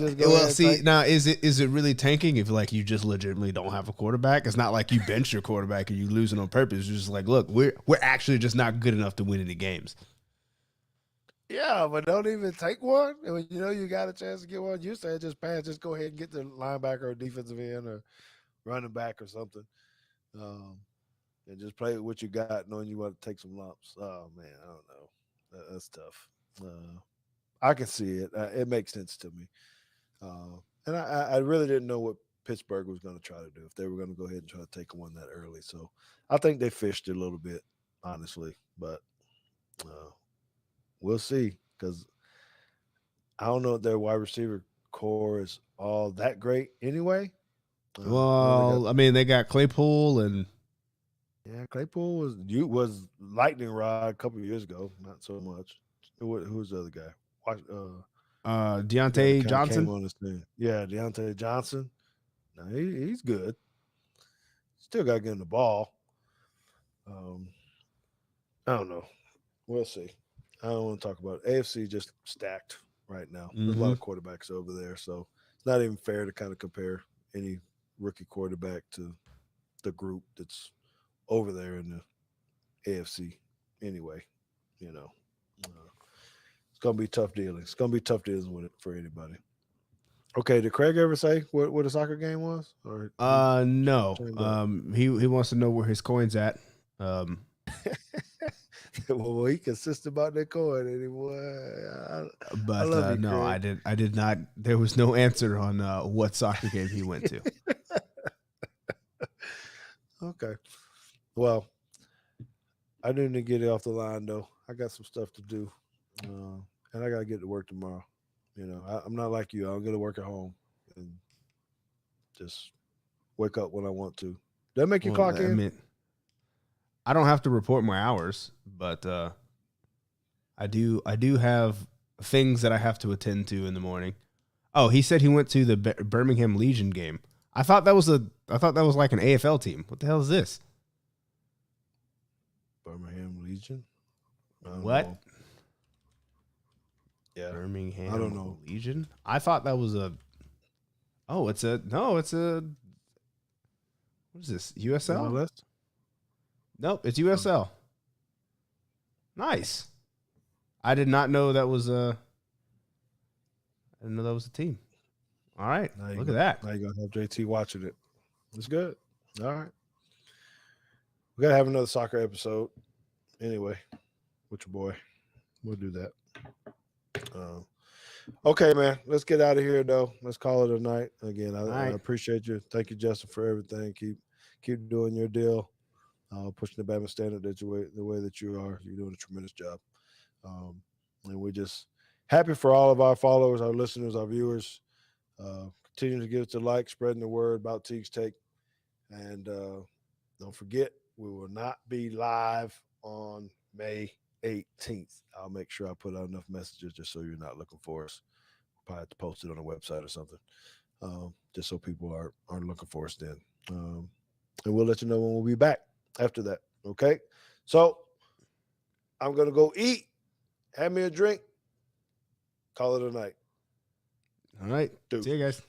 see, now, is it really tanking if, like, you just legitimately don't have a quarterback? It's not like you bench your quarterback and you lose it on purpose. You're just like, look, we're actually just not good enough to win any games. Yeah, but don't even take one. When you know you got a chance to get one, you say just pass. Just go ahead and get the linebacker or defensive end or running back or something. And just play with what you got, knowing you want to take some lumps. Oh, man, I don't know. That's tough. I can see it. It makes sense to me. And I really didn't know what Pittsburgh was going to try to do, if they were going to go ahead and try to take one that early. So I think they fished it a little bit, honestly. But we'll see, because I don't know if their wide receiver core is all that great anyway. Well, I mean, they got Claypool and – yeah, Claypool was lightning rod a couple of years ago. Not so much. Who was the other guy? Deontay Johnson. Came on this thing. Yeah, Deontay Johnson. No, he's good. Still got to get him the ball. I don't know. We'll see. I don't want to talk about it. AFC just stacked right now. There's a lot of quarterbacks over there, so it's not even fair to kind of compare any rookie quarterback to the group that's over there in the AFC anyway. You know, it's going to be tough dealing. It's going to be tough dealing with it for anybody. Okay, did Craig ever say what a soccer game was? Or no. He wants to know where his coin's at. Well, he consistent about that coin anymore. But no, I did not. There was no answer on what soccer game he went to. Okay. Well, I do need to get it off the line, though. I got some stuff to do, and I got to get to work tomorrow. You know, I'm not like you. I'm going to work at home and just wake up when I want to. Does that make you clock in? I mean, I don't have to report my hours, but I do have things that I have to attend to in the morning. Oh, he said he went to the Birmingham Legion game. I thought that was like an AFL team. What the hell is this? Birmingham Legion? What? Know. Yeah. Birmingham I don't know. Legion? I thought that was a what is this? USL? MLS? Nope, it's USL. Nice. I did not know that was a team. All right. Look at that. Now you're going to have JT watching it. It's good. All right. We got to have another soccer episode anyway with your boy. We'll do that. Okay, man. Let's get out of here, though. Let's call it a night. Again, I appreciate you. Thank you, Justin, for everything. Keep doing your deal. Pushing the Bama standard the way that you are. You're doing a tremendous job. And we're just happy for all of our followers, our listeners, our viewers. Continue to give us a like, spreading the word about Teague's Take. And don't forget, we will not be live on May 18th. I'll make sure I put out enough messages just so you're not looking for us. We'll probably have to post it on the website or something, just so people aren't looking for us then. And we'll let you know when we'll be back after that. Okay? So I'm going to go eat, have me a drink, call it a night. All right. Dude. See you guys.